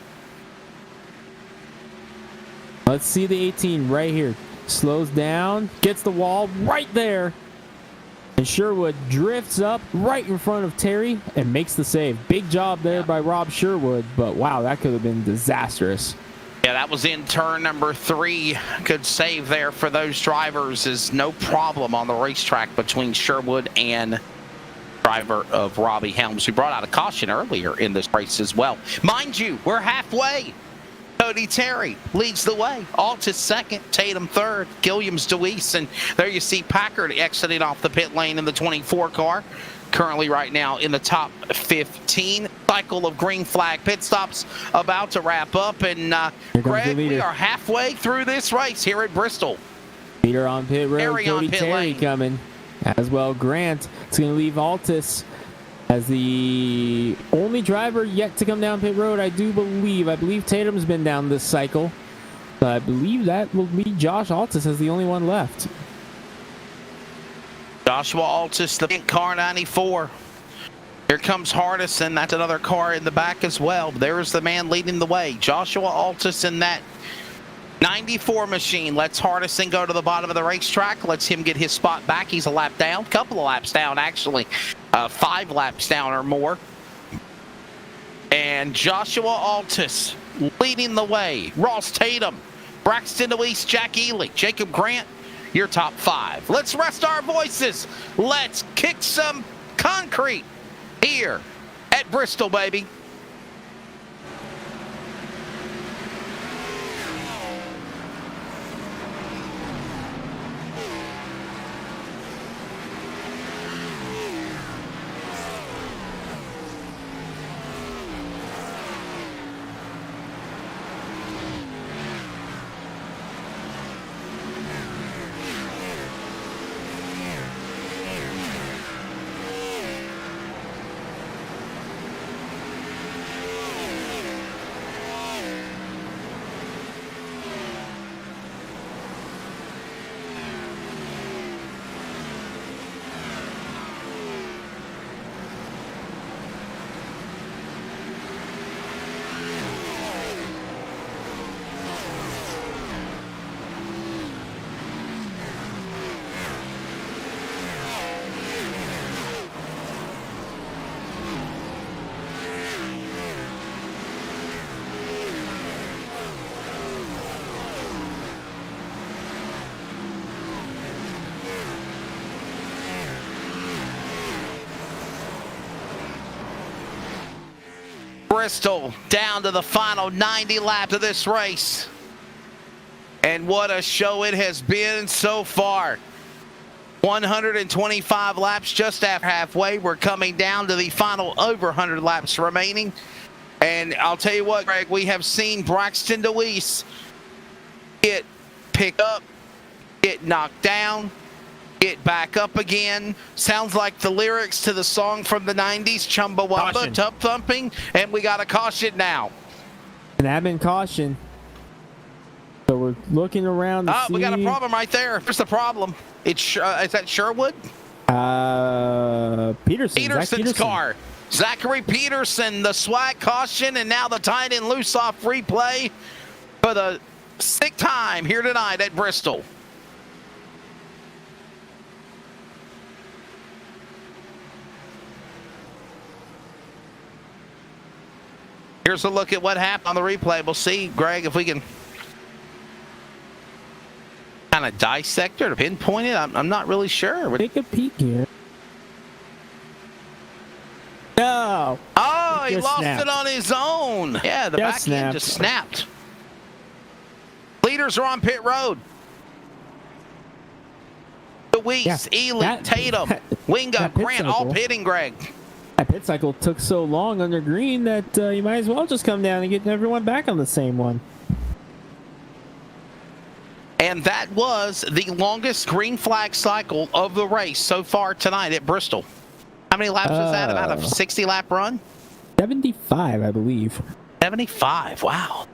Let's see the 18 right here. Slows down, gets the wall right there, and Sherwood drifts up right in front of Terry and makes the save. Big job there by Rob Sherwood, but wow, that could have been disastrous. Yeah, that was in turn number 3. Good save there for those drivers. Is no problem on the racetrack between Sherwood and driver of Robbie Helms, who brought out a caution earlier in this race as well. Mind you, we're halfway. Cody Terry leads the way. Altus second, Tatum third, Gilliams Deweese, and there you see Packard exiting off the pit lane in the 24 car. Currently right now in the top 15. Cycle of green flag pit stops about to wrap up, and Greg, we are halfway through this race here at Bristol. Leader on pit road, Terry Cody on pit Terry lane. coming. As well, Grant. It's going to leave Altus as the only driver yet to come down pit road, I do believe. I believe Tatum's been down this cycle. But I believe that will be Josh Altus as the only one left. Joshua Altus, the pink car 94. Here comes Hardison. That's another car in the back as well. There's the man leading the way. Joshua Altus in that 94 machine. Let's Hardison go to the bottom of the racetrack. Let's him get his spot back. He's a lap down. Couple of laps down, actually. 5 laps down or more. And Joshua Altus leading the way. Ross Tatum, Braxton Deweese, Jack Ely, Jacob Grant, your top 5. Let's rest our voices. Let's kick some concrete here at Bristol, baby. Bristol down to the final 90 laps of this race. And what a show it has been so far. 125 laps just after halfway. We're coming down to the final over 100 laps remaining. And I'll tell you what, Greg, we have seen Braxton Deweese get picked up, get knocked down, get back up again. Sounds like the lyrics to the song from the 90s, Chumbawamba, Tub Thumping, and we got a caution now. And admin caution. So we're looking around to see. We got a problem right there. Here's the problem. It's is that Sherwood? Peterson's car. Zachary Peterson, the swag caution, and now the tight end loose off replay for the Sick time here tonight at Bristol. Here's a look at what happened on the replay. We'll see, Greg, if we can kind of dissect it or pinpoint it. I'm not really sure. Take a peek here. No. Oh, he Just lost snapped. it on his own. Yeah, the back end just snapped. Leaders are on pit road. Deweese, Ely, Tatum, Wingo, Grant, all pitting, Greg. That pit cycle took so long under green that you might as well just come down and get everyone back on the same one. And that was the longest green flag cycle of the race so far tonight at Bristol. How many laps was that? About a 60-lap run? 75, I believe. 75, wow.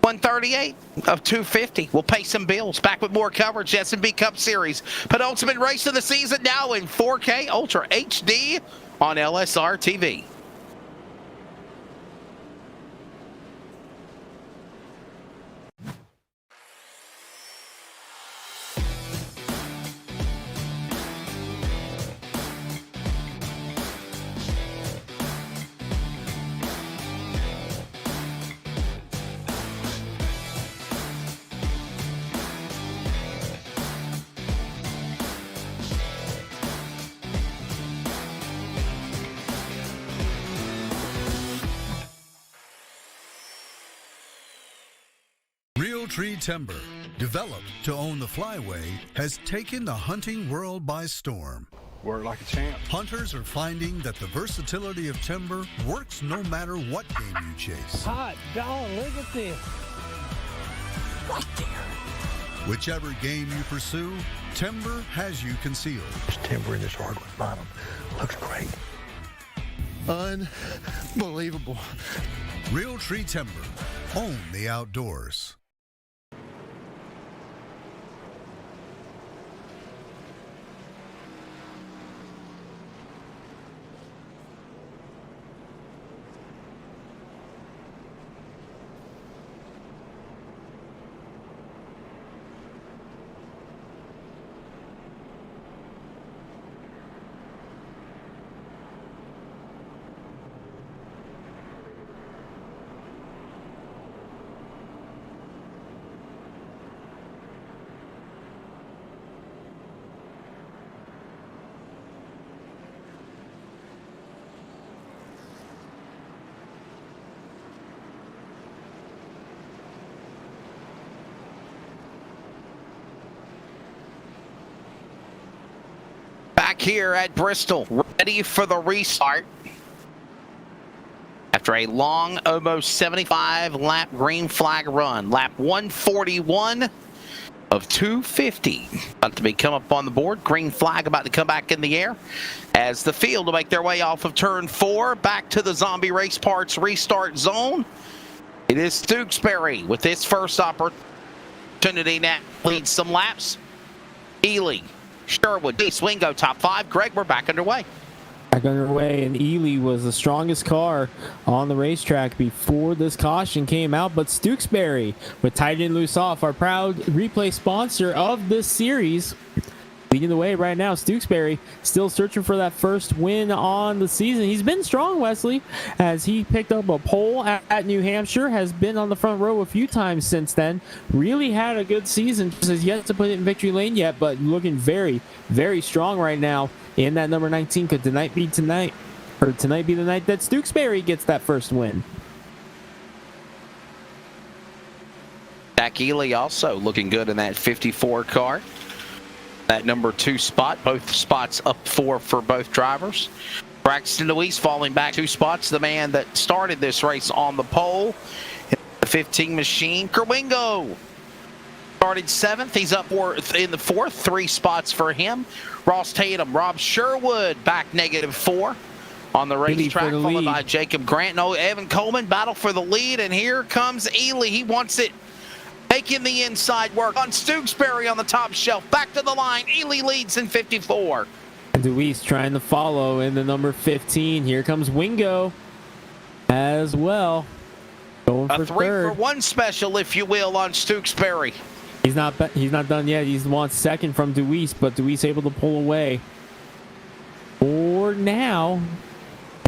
138 of 250. We'll pay some bills. Back with more coverage. SNB Cup Series. Penultimate race of the season now in 4K Ultra HD on LSR TV. Tree timber, developed to own the flyway, has taken the hunting world by storm. Work like a champ. Hunters are finding that the versatility of timber works no matter what game you chase. Hot dog, look at this. Right there. Whichever game you pursue, timber has you concealed. This timber in this hardwood bottom looks great. Unbelievable. Real Tree Timber. Own the outdoors. Back here at Bristol, ready for the restart. After a long, almost 75-lap green flag run, lap 141 of 250. About to be come up on the board. Green flag about to come back in the air as the field will make their way off of turn 4 back to the Zombie Race Parts restart zone. It is Stewksbury with his first opportunity now. Leads some laps. Ely, Sherwood, Swingo, top 5. Greg, we're back underway. Back underway, and Ely was the strongest car on the racetrack before this caution came out. But Stewksbury with Tight and Loose Off, our proud replay sponsor of this series, leading the way right now. Stewksbury still searching for that first win on the season. He's been strong, Wesley, as he picked up a pole at New Hampshire, has been on the front row a few times since then. Really had a good season. Just has yet to put it in victory lane yet, but looking very, very strong right now in that number 19. Could tonight be the night that Stewksbury gets that first win? Jack Ely also looking good in that 54 car. That number 2 spot, both spots up 4 for both drivers. Braxton Deweese falling back 2 spots, the man that started this race on the pole. The 15 machine. Kerwingo started 7th. He's up in the 4th, 3 spots for him. Ross Tatum, Rob Sherwood back -4 on the racetrack, followed by Jacob Grant. No, Evan Coleman battle for the lead, and here comes Ely. He wants it. Making the inside work on Stewksbury on the top shelf. Back to the line. Ely leads in 54. And Deweese trying to follow in the number 15. Here comes Wingo as well. Going for A 3 third. for 1 special, if you will, on Stooksbury. He's not done yet. He's wants second from Deweese, but Deweese able to pull away. For now.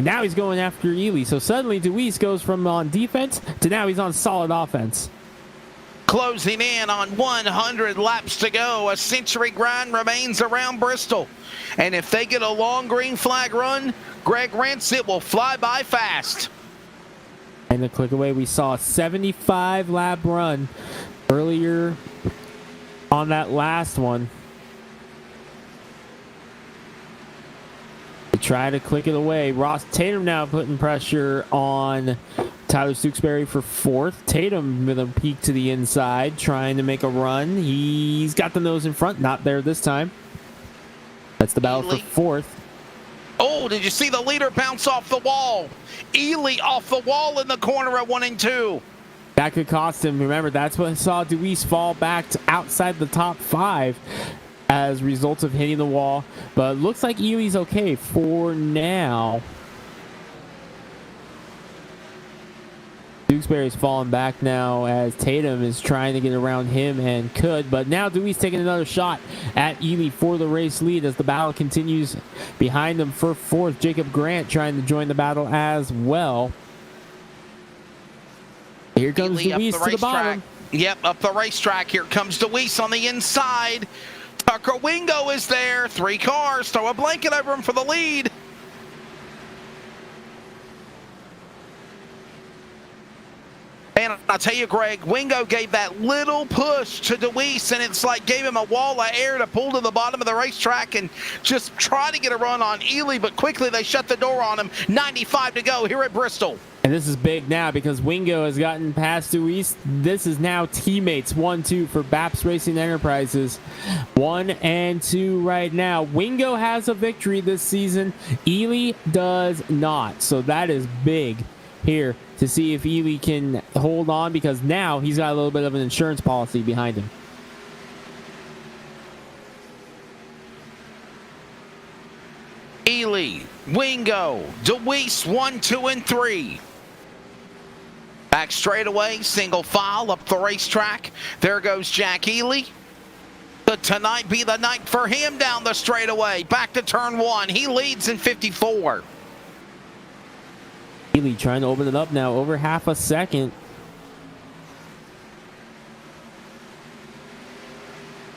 Now he's going after Ely. So suddenly Deweese goes from on defense to now he's on solid offense. Closing in on 100 laps to go. A century grind remains around Bristol. And if they get a long green flag run, Greg Rentz, it will fly by fast. And the click away, we saw a 75 lap run earlier on that last one. To try to click it away. Ross Tatum now putting pressure on Tyler Stooksbury for fourth. Tatum with a peek to the inside, trying to make a run. He's got the nose in front, not there this time. That's the battle for fourth. Oh, did you see the leader bounce off the wall? Ely off the wall in the corner at 1 and 2. That could cost him. Remember, that's what saw Deweese fall back to outside the top 5 as a result of hitting the wall. But looks like Ely's okay for now. Stooksbury's falling back now as Tatum is trying to get around him and could. But now Deweese taking another shot at Ely for the race lead as the battle continues behind him for fourth. Jacob Grant trying to join the battle as well. Here comes Deweese to the bottom. Yep, up the racetrack. Here comes Deweese on the inside. Tucker Wingo is there. 3 cars. Throw a blanket over him for the lead. And I'll tell you, Greg, Wingo gave that little push to Deweese, and it's like gave him a wall of air to pull to the bottom of the racetrack and just try to get a run on Ely, but quickly they shut the door on him. 95 to go here at Bristol. And this is big now because Wingo has gotten past Deweese. This is now teammates 1-2 for Baps Racing Enterprises. 1 and 2 right now. Wingo has a victory this season. Ely does not. So that is big here to see if Ely can hold on, because now he's got a little bit of an insurance policy behind him. Ely, Wingo, Deweese 1, 2, and 3. Back straightaway, single file up the racetrack. There goes Jack Ely. Could tonight be the night for him down the straightaway? Back to turn 1. He leads in 54. Ely trying to open it up now, over half a second.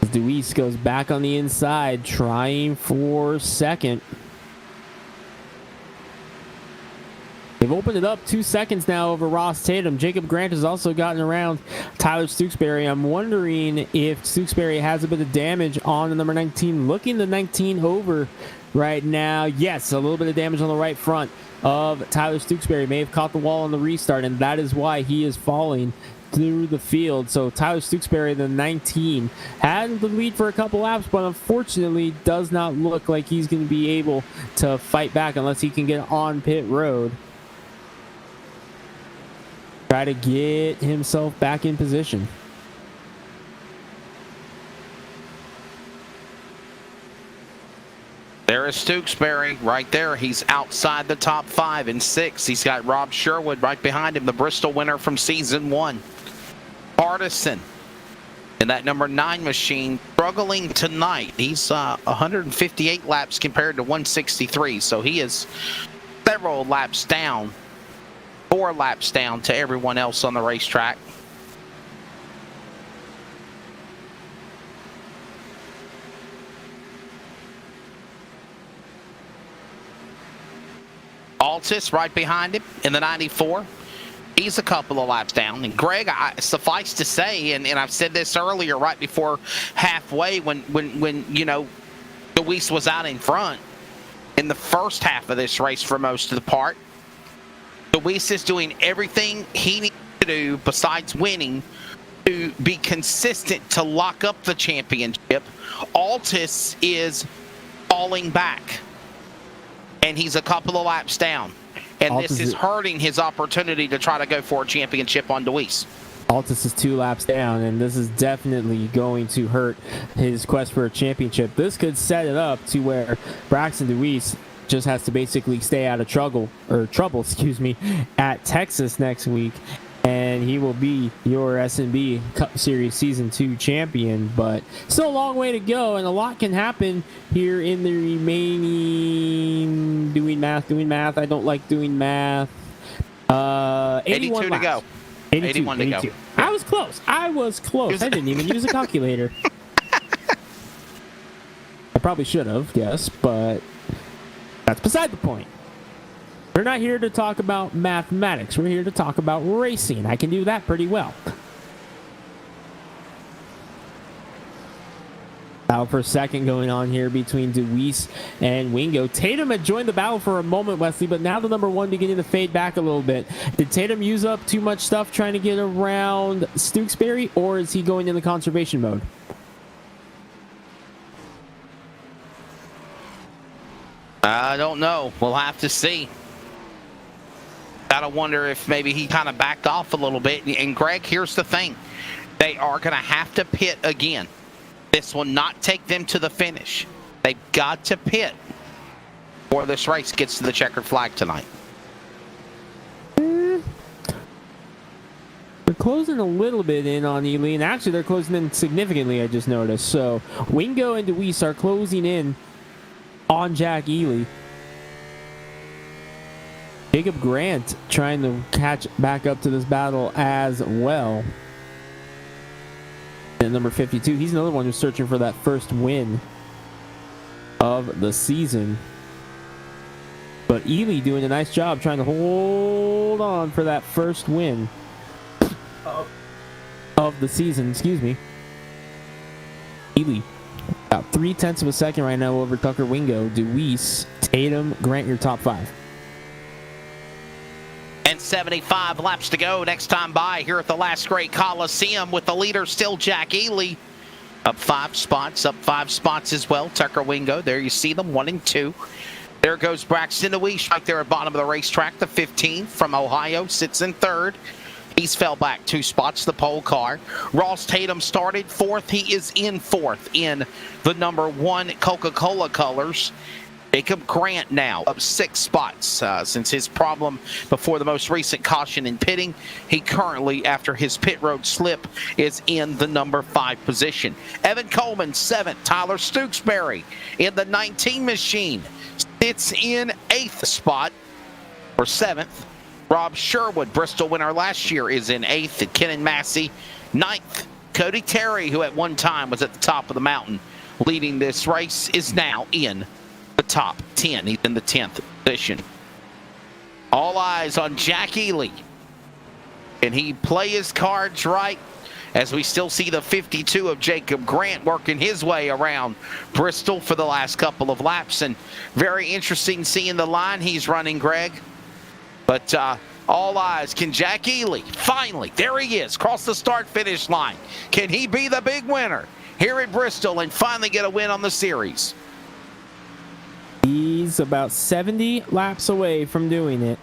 Deweese goes back on the inside, trying for second. They've opened it up 2 seconds now over Ross Tatum. Jacob Grant has also gotten around Tyler Stooksbury. I'm wondering if Stooksbury has a bit of damage on the number 19. Looking the 19 over right now. Yes, a little bit of damage on the right front of Tyler Stooksbury. May have caught the wall on the restart, and that is why he is falling through the field. So Tyler Stooksbury, the 19, had the lead for a couple laps, but unfortunately does not look like he's going to be able to fight back unless he can get on pit road. Try to get himself back in position. There is Stooksbury right there. He's outside the top 5 and 6. He's got Rob Sherwood right behind him, the Bristol winner from season 1. Hardison in that number 9 machine, struggling tonight. He's 158 laps compared to 163, so he is several laps down, 4 laps down to everyone else on the racetrack. Altis right behind him in the 94. He's a couple of laps down. And Greg, suffice to say, and I've said this earlier right before halfway when you know, Deweese was out in front in the first half of this race for most of the part. Deweese is doing everything he needs to do besides winning to be consistent to lock up the championship. Altis is falling back, and he's a couple of laps down. And Altis this is hurting his opportunity to try to go for a championship on Deweese. Altis is 2 laps down, and this is definitely going to hurt his quest for a championship. This could set it up to where Braxton Deweese just has to basically stay out of trouble, at Texas next week, and and he will be your SNB Cup Series Season 2 champion. But still a long way to go, and a lot can happen here in the remaining... Doing math. I don't like doing math. 82 to go. 81 to go. I was close. I didn't even use a calculator. I probably should have, yes, but that's beside the point. We're not here to talk about mathematics. We're here to talk about racing. I can do that pretty well. Battle for second going on here between Deweese and Wingo. Tatum had joined the battle for a moment, Wesley, but now the number one beginning to fade back a little bit. Did Tatum use up too much stuff trying to get around Stooksbury, or is he going into conservation mode? I don't know. We'll have to see. Gotta wonder if maybe he kind of backed off a little bit. And Greg, here's the thing. They are going to have to pit again. This will not take them to the finish. They've got to pit before this race gets to the checkered flag tonight. They're closing a little bit in on Ely, and actually they're closing in significantly, I just noticed. So Wingo and Deweese are closing in on Jack Ely. Jacob Grant trying to catch back up to this battle as well. And number 52, he's another one who's searching for that first win of the season. But Ely doing a nice job trying to hold on for that first win of the season, excuse me. Ely, about 0.3 of a second right now over Tucker Wingo. Deweese, Tatum, Grant, your top five. And 75 laps to go. Next time by here at the last great Coliseum with the leader still Jack Ely. Up 5 spots as well. Tucker Wingo, there you see them, 1 and 2. There goes Braxton Deweese right there at bottom of the racetrack. The 15 from Ohio sits in third. He's fell back 2 spots, the pole car. Ross Tatum started 4th. He is in 4th in the number 1 Coca-Cola colors. Jacob Grant now up 6 spots since his problem before the most recent caution in pitting. He currently, after his pit road slip, is in the number 5 position. Evan Coleman 7th. Tyler Stooksbury in the 19 machine sits in 8th spot or 7th. Rob Sherwood, Bristol winner last year, is in 8th. And Kenan Massey 9th. Cody Terry, who at one time was at the top of the mountain leading this race, is now in the top 10. He's in the 10th position. All eyes on Jack Ely. Can he play his cards right? As we still see the 52 of Jacob Grant working his way around Bristol for the last couple of laps. And very interesting seeing the line he's running, Greg. But all eyes, can Jack Ely finally, there he is, cross the start-finish line. Can he be the big winner here at Bristol and finally get a win on the series? He's about 70 laps away from doing it.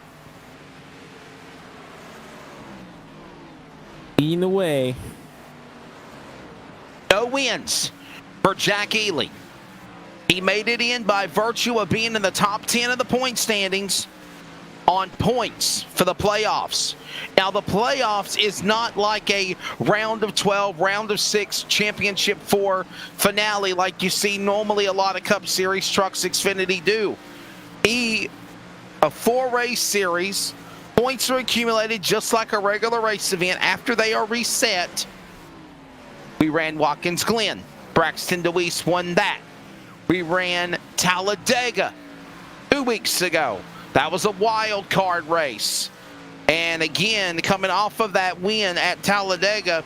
Leading the way. No wins for Jack Ely. He made it in by virtue of being in the top 10 of the point standings on points for the playoffs. Now, the playoffs is not like a round of 12, round of 6, championship 4 finale like you see normally a lot of Cup Series trucks Xfinity do. A 4-race series, points are accumulated just like a regular race event. After they are reset, we ran Watkins Glen. Braxton Deweese won that. We ran Talladega 2 weeks ago. That was a wild card race. And again, coming off of that win at Talladega,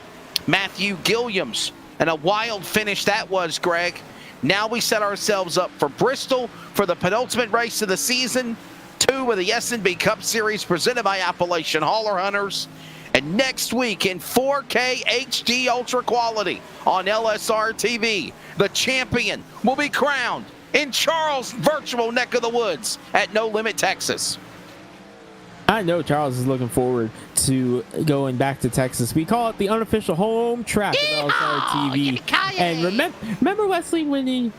Matthew Gilliams. And a wild finish that was, Greg. Now we set ourselves up for Bristol for the penultimate race of the season. 2 of the SNB Cup Series presented by Appalachian Holler Hunters. And next week in 4K HD Ultra Quality on LSR TV, the champion will be crowned in Charles' virtual neck of the woods at No Limit, Texas. I know Charles is looking forward to going back to Texas. We call it the unofficial home track of LSR TV. And remember Wesley when he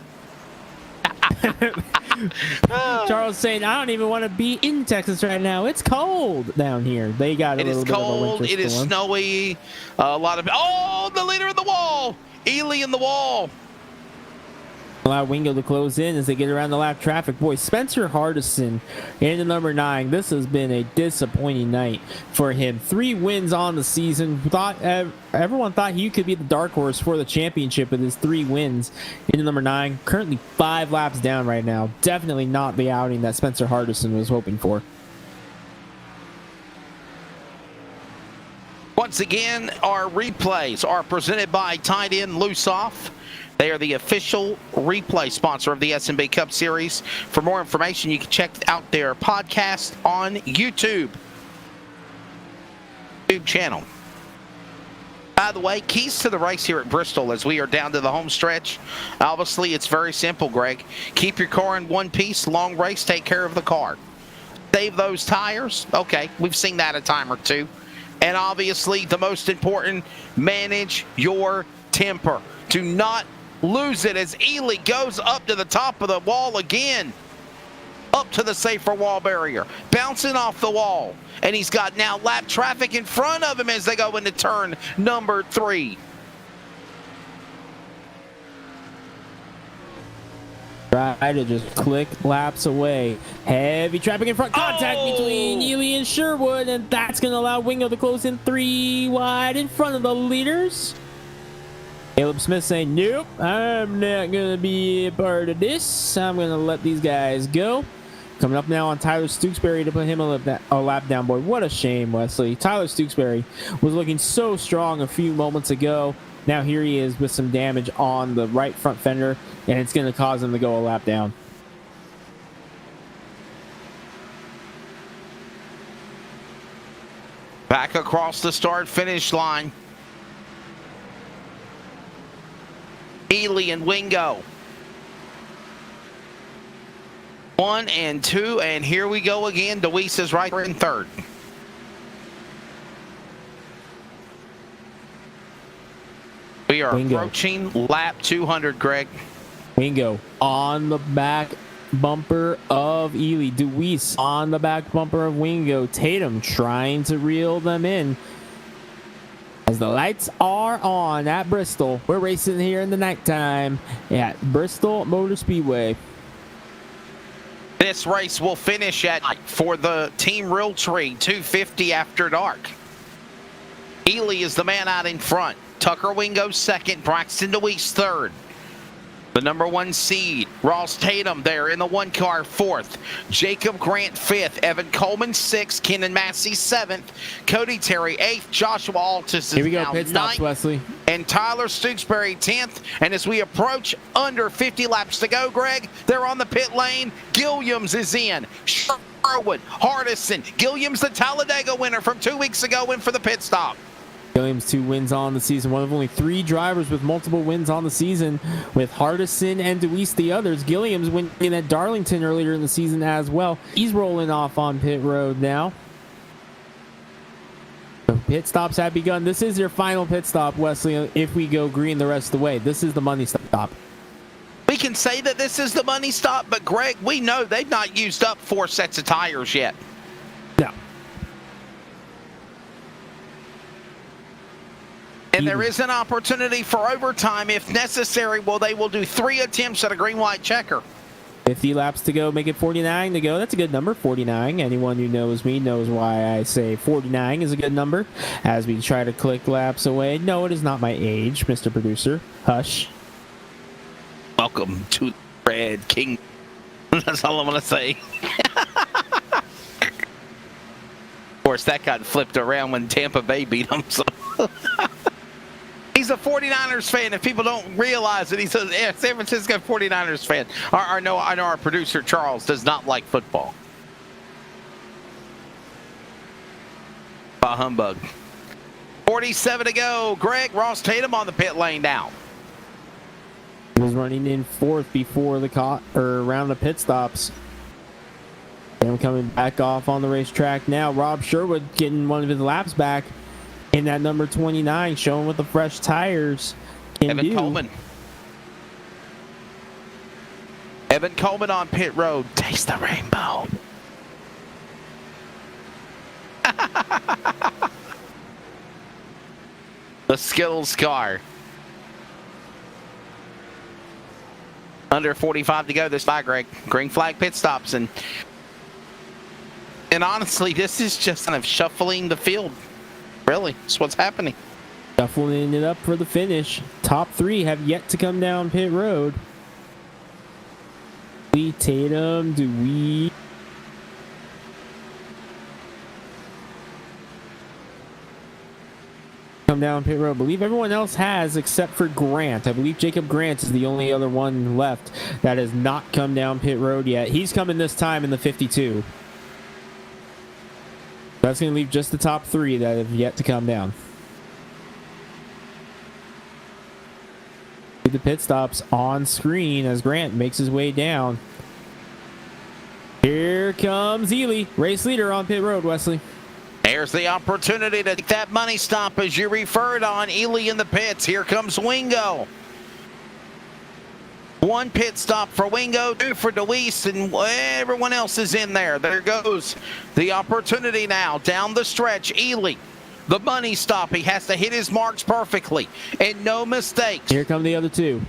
Charles saying, I don't even want to be in Texas right now. It's cold down here. They got a little bit of a winter storm. It is snowy. A lot of the leader in the wall. Ely in the wall. Allow Wingo to close in as they get around the lap traffic. Boy, Spencer Hardison into number 9. This has been a disappointing night for him. 3 wins on the season. Everyone thought he could be the dark horse for the championship with his 3 wins into number 9. Currently 5 laps down right now. Definitely not the outing that Spencer Hardison was hoping for. Once again, our replays are presented by Tight End Loose Off. They are the official replay sponsor of the SNB Cup Series. For more information, you can check out their podcast on YouTube channel. By the way, keys to the race here at Bristol as we are down to the home stretch. Obviously, it's very simple, Greg. Keep your car in one piece. Long race, take care of the car. Save those tires. Okay, we've seen that a time or two. And obviously, the most important, manage your temper. Do not lose it as Ely goes up to the top of the wall again. Up to the safer wall barrier. Bouncing off the wall. And he's got now lap traffic in front of him as they go into turn number 3. Try to just click laps away. Heavy traffic in front. Contact between Ely and Sherwood. And that's going to allow Wingo to close in 3 wide in front of the leaders. Caleb Smith saying, nope, I'm not going to be a part of this. I'm going to let these guys go. Coming up now on Tyler Stooksbury to put him a lap down, boy. What a shame, Wesley. Tyler Stooksbury was looking so strong a few moments ago. Now here he is with some damage on the right front fender, and it's going to cause him to go a lap down. Back across the start-finish line. Ely and Wingo. 1 and 2, and here we go again. DeWeese is right in third. We are approaching lap 200, Greg. Wingo on the back bumper of Ely. DeWeese on the back bumper of Wingo. Tatum trying to reel them in. As the lights are on at Bristol, we're racing here in the nighttime at Bristol Motor Speedway. This race will finish at for the Team Realtree 250 after dark. Ely is the man out in front. Tucker Wingo second. Braxton DeWeese third. The number 1 seed, Ross Tatum there in the 1 car, 4th. Jacob Grant 5th. Evan Coleman 6th. Kenan Massey 7th. Cody Terry 8th. Joshua Altus is now 9th. Wesley. And Tyler Stooksbury 10th. And as we approach under 50 laps to go, Greg, they're on the pit lane. Gilliams is in. Sherwood, Hardison. Gilliams, the Talladega winner from 2 weeks ago, went for the pit stop. Williams 2 wins on the season. One of only 3 drivers with multiple wins on the season, with Hardison and DeWeese the others. Gilliams winning at Darlington earlier in the season as well. He's rolling off on pit road now. The pit stops have begun. This is your final pit stop, Wesley, if we go green the rest of the way. This is the money stop. We can say that this is the money stop, but Greg, we know they've not used up 4 sets of tires yet. No. And there is an opportunity for overtime if necessary. Well, they will do 3 attempts at a green-white checker. 50 laps to go, make it 49 to go. That's a good number, 49. Anyone who knows me knows why I say 49 is a good number. As we try to click laps away. No, it is not my age, Mr. Producer. Hush. Welcome to the Red King. That's all I'm going to say. Of course, that got flipped around when Tampa Bay beat them. So. He's a 49ers fan. If people don't realize it, he's a San Francisco 49ers fan. I know our producer, Charles, does not like football. Humbug. 47 to go. Greg, Ross Tatum on the pit lane now. He was running in 4th before the around the pit stops. Him coming back off on the racetrack now. Rob Sherwood getting one of his laps back. In that number 29, showing what the fresh tires can do. Evan Evan Coleman on pit road. Taste the rainbow. The Skittles car. Under 45 to go this flag, Greg. Green flag pit stops. And honestly, this is just kind of shuffling the field. Really, that's what's happening. Shuffling it up for the finish. Top three have yet to come down pit road. Lee Tatum, do we... come down pit road? I believe everyone else has except for Grant. I believe Jacob Grant is the only other one left that has not come down pit road yet. He's coming this time in the 52. That's going to leave just the top three that have yet to come down. The pit stops on screen as Grant makes his way down. Here comes Ely, race leader on pit road, Wesley. There's the opportunity to take that money stop as you referred on. Ely in the pits. Here comes Wingo. One pit stop for Wingo, two for DeWeese, and everyone else is in there. There goes the opportunity now down the stretch. Ely, the money stop. He has to hit his marks perfectly and no mistakes. Here come the other two.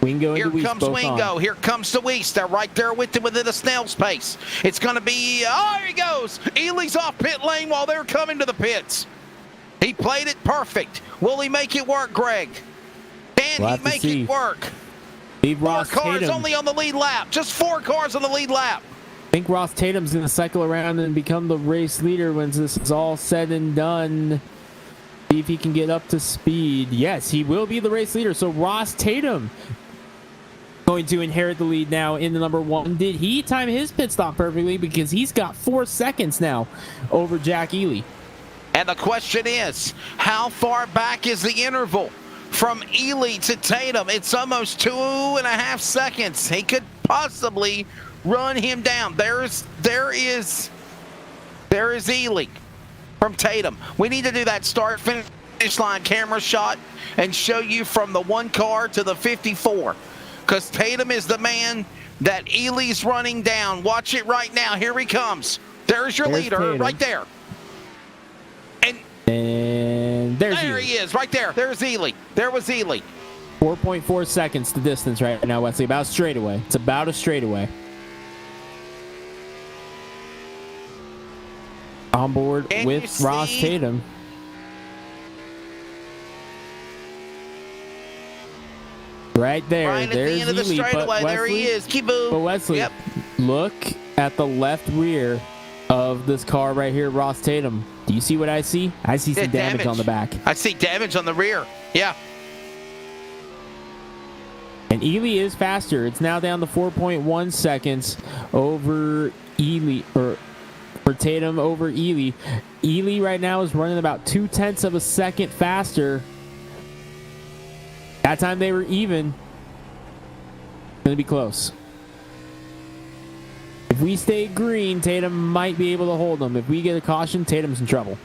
Wingo and Here DeWeese comes both Wingo. on. Here comes DeWeese. They're right there with him within a snail's pace. It's going to be, oh, here he goes. Ely's off pit lane while they're coming to the pits. He played it perfect. Will he make it work, Greg? Can We'll he make it work? Leave Four Ross cars Tatum. only on the lead lap. Just 4 cars on the lead lap. I think Ross Tatum's going to cycle around and become the race leader when this is all said and done. See if he can get up to speed. Yes, he will be the race leader. So Ross Tatum going to inherit the lead now in the number 1. Did he time his pit stop perfectly? Because he's got 4 seconds now over Jack Ely. And the question is, how far back is the interval from Ely to Tatum? It's almost 2.5 seconds. He could possibly run him down. There is Ely from Tatum. We need to do that start finish line camera shot and show you from the 1 car to the 54. Because Tatum is the man that Ely's running down. Watch it right now. Here he comes. There's your leader Tatum. right there. And there he is, right there. There's Ely. There was Ely. 4.4 seconds the distance right now, Wesley. About straightaway. It's about a straightaway. On board with Ross Tatum. Right there. Right at There's the end of the Ely, straightaway. There he is. But Wesley, look at the left rear of this car right here, Ross Tatum. Do you see what I see? I see some damage on the back. I see damage on the rear. Yeah. And Ely is faster. It's now down to 4.1 seconds over Ely, or for Tatum over Ely. Ely right now is running about 0.2 of a second faster. That time they were even. Going to be close. If we stay green, Tatum might be able to hold them. If we get a caution, Tatum's in trouble.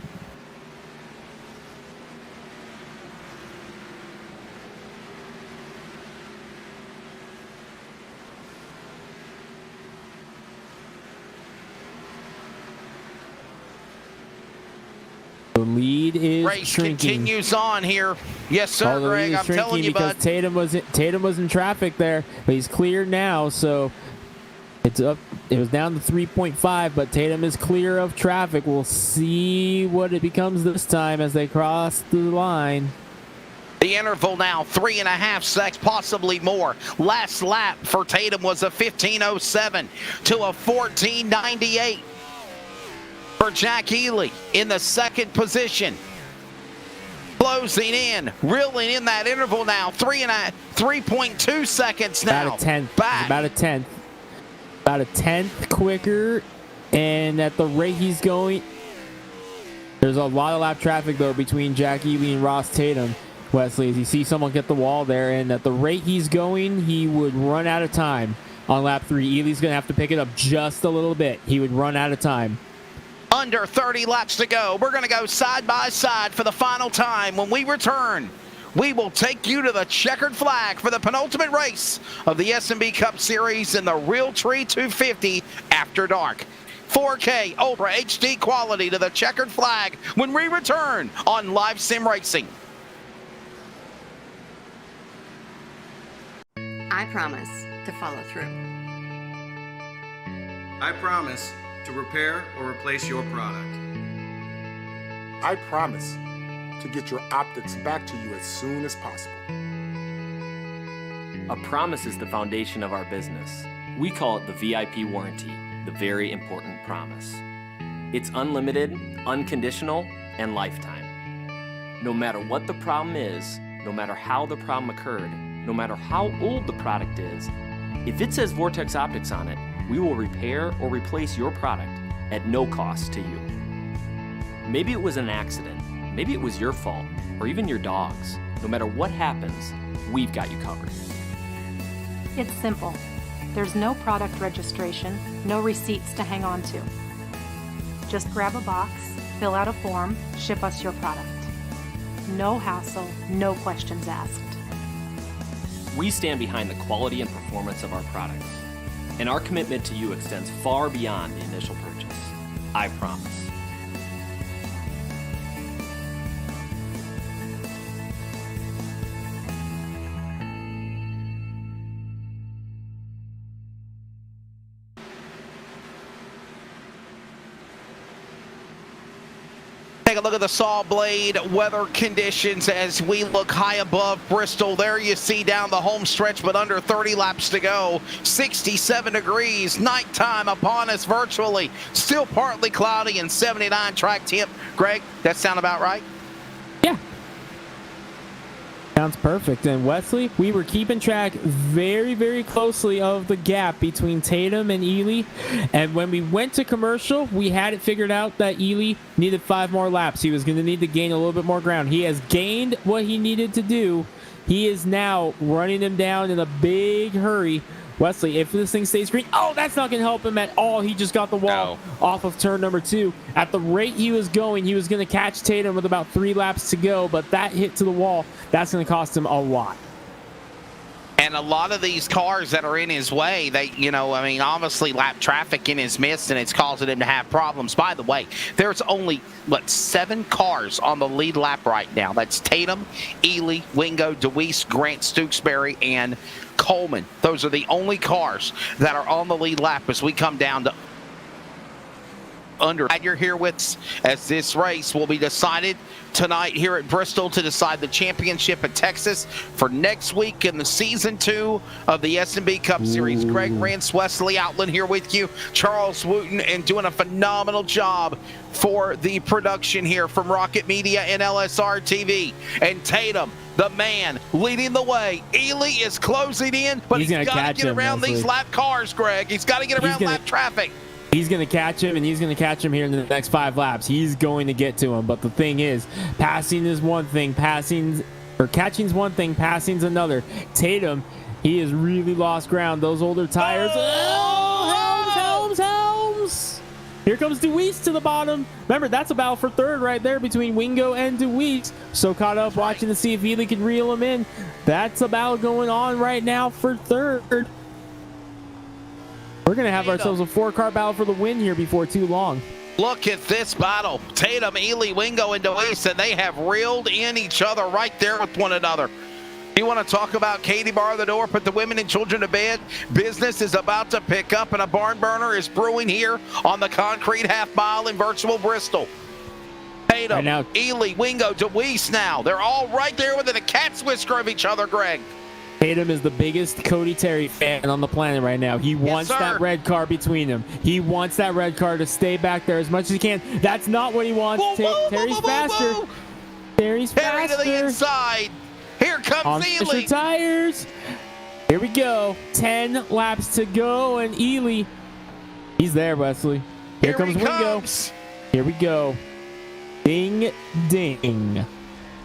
The lead is Race shrinking. continues on here. Yes, sir, Oh, the Greg. lead is I'm telling you, because bud. Tatum was in traffic there, but he's clear now, so it's up. It was down to 3.5, but Tatum is clear of traffic. We'll see what it becomes this time as they cross the line. The interval now, 3.5 seconds, possibly more. Last lap for Tatum was a 15:07 to a 14:98 for Jack Ely in the second position. Closing in, reeling in that interval now, 3.2 seconds now. About a tenth. Back. About a tenth. About a tenth quicker, and at the rate he's going, there's a lot of lap traffic though between Jack Ely and Ross Tatum. Wesley, as you see someone get the wall there, and at the rate he's going, he would run out of time on lap 3. Ely's going to have to pick it up just a little bit. He would run out of time. Under 30 laps to go. We're going to go side by side for the final time when we return we will take you to the checkered flag for the penultimate race of the SNB Cup Series in the Realtree 250 After Dark. 4K Ultra HD quality to the checkered flag when we return on Live Sim Racing. I promise to follow through. I promise to repair or replace your product. I promise to get your optics back to you as soon as possible. A promise is the foundation of our business. We call it the VIP warranty, the very important promise. It's unlimited, unconditional, and lifetime. No matter what the problem is, no matter how the problem occurred, no matter how old the product is, if it says Vortex Optics on it, we will repair or replace your product at no cost to you. Maybe it was an accident, maybe it was your fault, or even your dog's. No matter what happens, we've got you covered. It's simple. There's no product registration, no receipts to hang on to. Just grab a box, fill out a form, ship us your product. No hassle, no questions asked. We stand behind the quality and performance of our products, and our commitment to you extends far beyond the initial purchase. I promise. Take a look at the saw blade weather conditions as we look high above Bristol. There you see down the home stretch, but under 30 laps to go. 67 degrees, nighttime upon us virtually. Still partly cloudy and 79 track temp. Greg, that sound about right? Yeah. Sounds perfect. And Wesley, we were keeping track very, very closely of the gap between Tatum and Ely. And when we went to commercial, we had it figured out that Ely needed 5 more laps. He was going to need to gain a little bit more ground. He has gained what he needed to do. He is now running him down in a big hurry. Wesley, if this thing stays green, oh, that's not going to help him at all. He just got the wall off of turn number 2. At the rate he was going to catch Tatum with about 3 laps to go, but that hit to the wall, that's going to cost him a lot. And a lot of these cars that are in his way, obviously lap traffic in his midst, and it's causing him to have problems. By the way, there's only, 7 cars on the lead lap right now. That's Tatum, Ely, Wingo, DeWeese, Grant, Stooksbury, and Coleman. Those are the only cars that are on the lead lap as we come down to under. Glad you're here with us as this race will be decided tonight here at Bristol to decide the championship at Texas for next week in the season 2 of the SNB Cup Series. Greg Rance, Wesley Outland here with you, Charles Wooten, and doing a phenomenal job for the production here from Rocket Media and LSR TV. And Tatum, the man, leading the way. Ely is closing in, but he's got to get around these lap cars, Greg. He's got to get around lap traffic. He's going to catch him, and he's going to catch him here in the next 5 laps. He's going to get to him. But the thing is, passing is one thing, catching's one thing, passing's another. Tatum, he has really lost ground. Those older tires. Helms! Here comes DeWeese to the bottom. Remember, that's a battle for third right there between Wingo and DeWeese. So caught up watching to see if Ely can reel him in. That's a battle going on right now for third. We're going to have ourselves a 4-car battle for the win here before too long. Look at this battle. Tatum, Ely, Wingo, and DeWeese, and they have reeled in each other right there with one another. You want to talk about Katie bar the door, put the women and children to bed? Business is about to pick up, and a barn burner is brewing here on the concrete half mile in virtual Bristol. Tatum, right Ely, Wingo, DeWeese now. They're all right there within a cat's whisker of each other, Greg. Tatum is the biggest Cody Terry fan on the planet right now. He wants that red car between them. He wants that red car to stay back there as much as he can. That's not what he wants. Terry's faster. Terry's faster. Terry to the inside. Here comes Ely. Tires. Here we go. 10 laps to go, and Ely, he's there, Wesley. Here comes Wingo. Here we go. Ding, ding.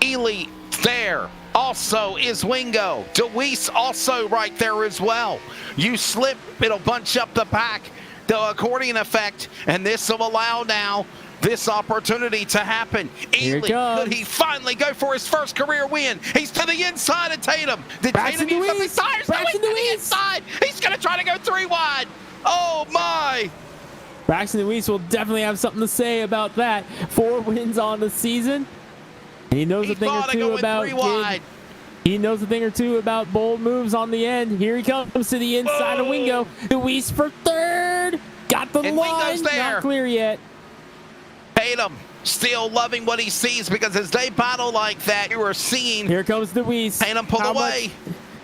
Ely there. Also is Wingo. DeWeese also right there as well. You slip, it'll bunch up the pack. The accordion effect, and this will allow now this opportunity to happen. Here it Ely, comes. could he finally go for his first career win? He's to the inside of Tatum. Did Braxton Tatum use up his Deweese. tires? Braxton No, he's to the Deweese. inside. He's going to try to go 3 wide. Oh, my. Braxton Deweese will definitely have something to say about that. 4 wins on the season. And he knows He a thing or thought of two going about 3 wide. he knows a thing or two about bold moves on the end. Here he comes to the inside of Wingo. Deweese for third. Got the And line. Wingo's there. Not clear yet. Tatum still loving what he sees because as they battle like that, you are seeing Here comes Deweese. Tatum pull away.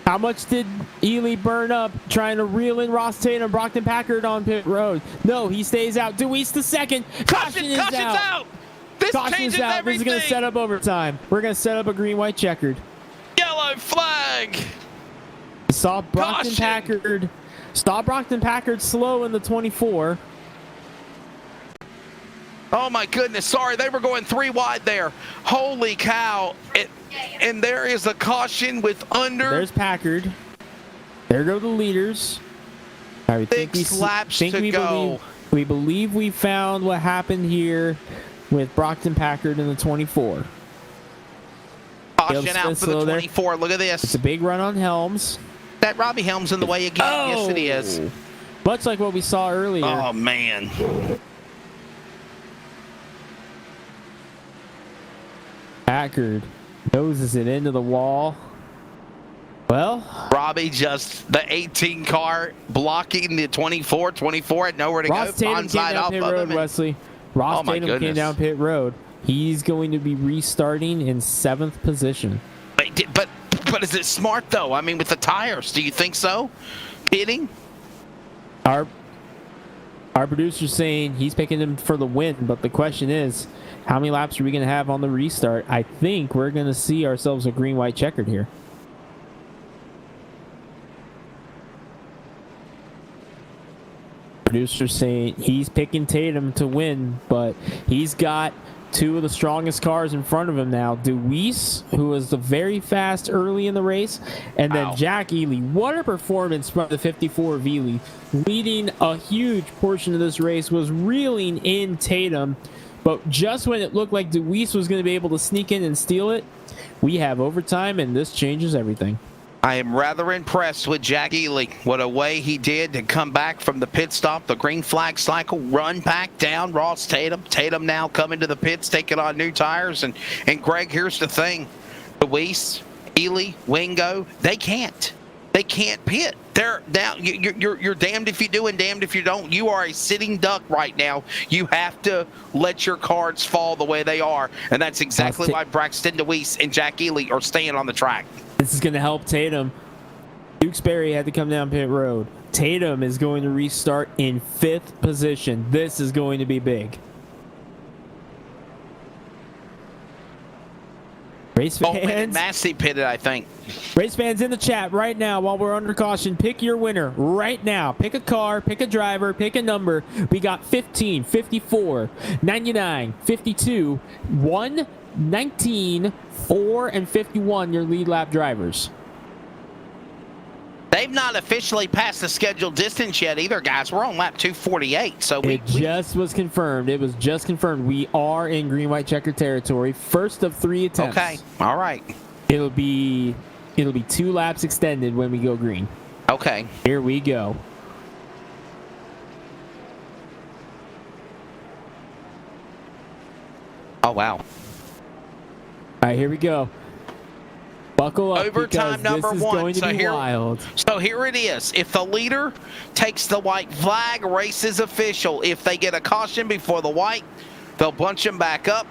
How much did Ely burn up trying to reel in Ross Tatum, Brockton Packard on pit road? No, he stays out. Deweese the second. Caution's out. This Caution changes is out. everything. This is going to set up overtime. We're going to set up a green-white checkered. Yellow flag. Saw Brockton Packard. Saw Brockton Packard slow in the 24. Oh my goodness, sorry, they were going 3 wide there. Holy cow. And there is a caution with under. There's Packard. There go the leaders. I think 6 laps to go. We believe we found what happened here with Brockton Packard in the 24. Caution out for the 24. Look at this. It's a big run on Helms. That Robbie Helms in the way again. Oh! Yes, it is. Much like what we saw earlier. Oh, man. Packard noses it into the wall. Well, Robbie just, the 18 car blocking the 24. 24 had nowhere to Ross go. Tatum came Bonside down off pit of road, him. Wesley. Ross Tatum came down pit road. He's going to be restarting in 7th position. But is it smart, though? I mean, with the tires, do you think so? Pitting? Our producer's saying he's picking him for the win, but the question is, how many laps are we going to have on the restart? I think we're going to see ourselves a green-white checkered here. Producer's saying he's picking Tatum to win, but he's got 2 of the strongest cars in front of him now. Deweese, who was the very fast early in the race, and then Jack Ely. What a performance from the 54 of Ely. Leading a huge portion of this race, was reeling in Tatum, but just when it looked like Deweese was going to be able to sneak in and steal it, we have overtime, and this changes everything. I am rather impressed with Jack Ely. What a way he did to come back from the pit stop, the green flag cycle, run back down Ross Tatum. Tatum now coming to the pits, taking on new tires. And Greg, here's the thing. Deweese, Ely, Wingo, they can't. They can't pit. They're down. You're damned if you do and damned if you don't. You are a sitting duck right now. You have to let your cards fall the way they are. And that's exactly why Braxton Deweese and Jack Ely are staying on the track. This is going to help Tatum. Tewksbury had to come down pit road. Tatum is going to restart in 5th position. This is going to be big. Race fans. Massey pitted, I think. Race fans in the chat right now while we're under caution. Pick your winner right now. Pick a car, pick a driver, pick a number. We got 15, 54, 99, 52, 1, 19, 4, and 51, your lead lap drivers. They've not officially passed the scheduled distance yet either, guys. We're on lap 248. So it just was confirmed. It was just confirmed. We are in green-white checker territory. First of 3 attempts. Okay. All right. It'll be 2 laps extended when we go green. Okay. Here we go. Oh, wow. All right, here we go. Buckle up, overtime number this is 1. going to be wild. So here it is. If the leader takes the white flag, race is official. If they get a caution before the white, they'll bunch them back up.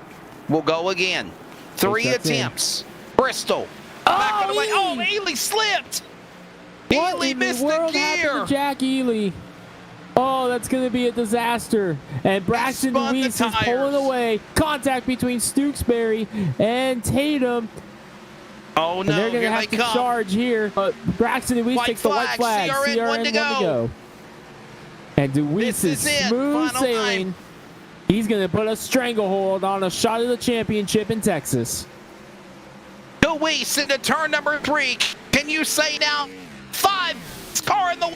We'll go again. 3 attempts. Bristol. Back of the way. Oh, Ely slipped. Ely missed the gear. Jack Ely. Oh, that's going to be a disaster. And Braxton Deweese is pulling away. Contact between Tewksbury and Tatum. Oh, no. And they're going to have to charge here. Braxton Deweese takes the white flag. CRN 1 to go. And Deweese is smooth sailing. He's going to put a stranglehold on a shot of the championship in Texas. Deweese into turn number 3. Can you say now? 5 car in the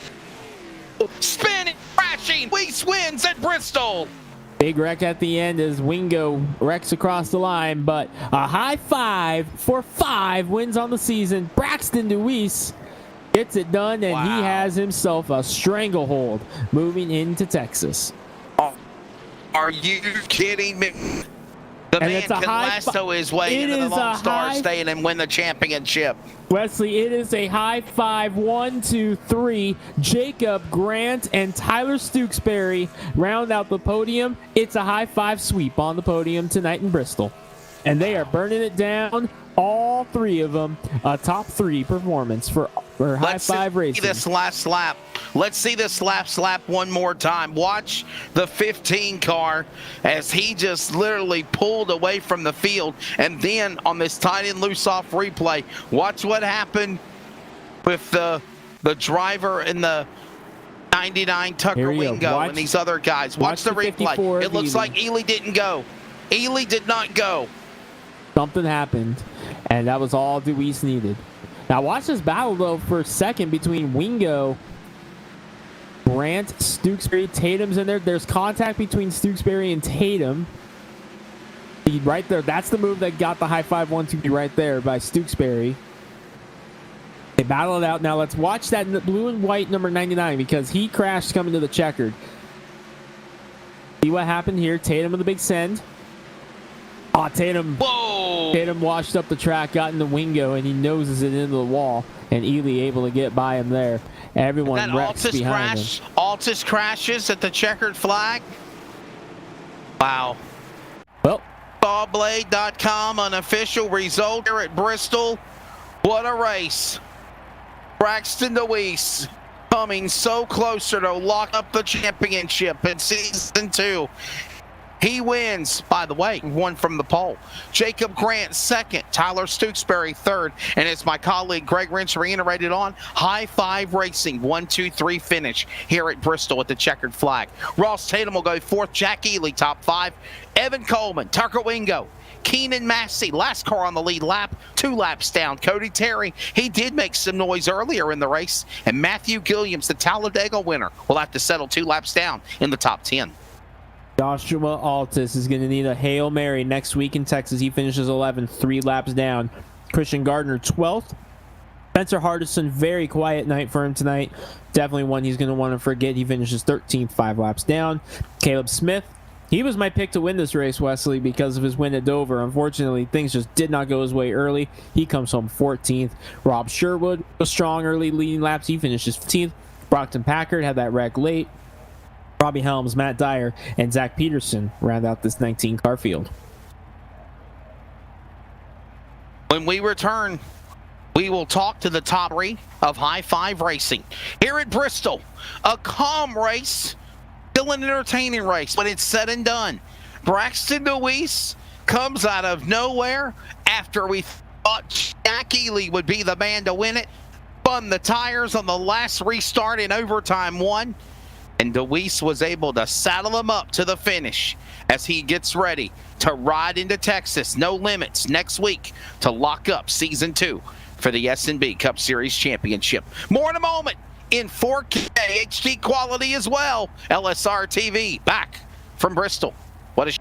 spinning, crashing. Deweese wins at Bristol. Big wreck at the end as Wingo wrecks across the line, but a high five for 5 wins on the season. Braxton DeWeese gets it done, and he has himself a stranglehold moving into Texas. Are you kidding me? The man can lasso his way into the Lone Star State and win the championship. Wesley, it is a high five. 1, 2, 3. Jacob Grant and Tyler Stooksbury round out the podium. It's a high five sweep on the podium tonight in Bristol. And they are burning it down, all 3 of them. A top 3 performance for high five racing. Let's see this last lap. Let's see this last lap one more time. Watch the 15 car as he just literally pulled away from the field. And then on this tight and loose off replay, watch what happened with the driver in the 99 Tucker Wingo and these other guys. Watch the replay. It looks like Ely didn't go. Ely did not go. Something happened, and that was all DeWeese needed. Now watch this battle, though, for a second between Wingo, Grant, Stooksbury, Tatum's in there. There's contact between Stooksbury and Tatum. Right there, that's the move that got the high five 1, 2 right there by Stooksbury. They battle it out. Now let's watch that blue and white number 99 because he crashed coming to the checkered. See what happened here. Tatum with the big send. Oh, Tatum. Whoa! Tatum washed up the track, got in the Wingo, and he noses it into the wall. And Ely able to get by him there. Everyone wrecks behind him. Altus crashes at the checkered flag. Wow. Well, Sawblade.com unofficial result here at Bristol. What a race. Braxton DeWeese coming so closer to lock up the championship in season 2. He wins, by the way, one from the pole. Jacob Grant second, Tyler Stooksbury third, and as my colleague Greg Wrench reiterated on, high five racing, 1, 2, 3 finish here at Bristol at the checkered flag. Ross Tatum will go fourth, Jack Ely top 5, Evan Coleman, Tucker Wingo, Keenan Massey, last car on the lead lap, 2 laps down. Cody Terry, he did make some noise earlier in the race, and Matthew Gilliams, the Talladega winner, will have to settle 2 laps down in the top 10. Joshua Altus is going to need a Hail Mary next week in Texas. He finishes 11th, 3 laps down. Christian Gardner 12th. Spencer Hardison, very quiet night for him tonight. Definitely one he's going to want to forget. He finishes 13th, 5 laps down. Caleb Smith, he was my pick to win this race, Wesley, because of his win at Dover. Unfortunately, things just did not go his way early. He comes home 14th. Rob Sherwood, a strong early leading laps. He finishes 15th. Brockton Packard had that wreck late. Robbie Helms, Matt Dyer, and Zach Peterson round out this 19-car field. When we return, we will talk to the top 3 of high five racing. Here at Bristol, a calm race, still an entertaining race when it's said and done. Braxton DeWeese comes out of nowhere after we thought Jack Ely would be the man to win it. Spun the tires on the last restart in overtime 1. And DeWeese was able to saddle him up to the finish as he gets ready to ride into Texas. No Limits next week to lock up season 2 for the SNB Cup Series Championship. More in a moment in 4K HD quality as well. LSR TV back from Bristol. What a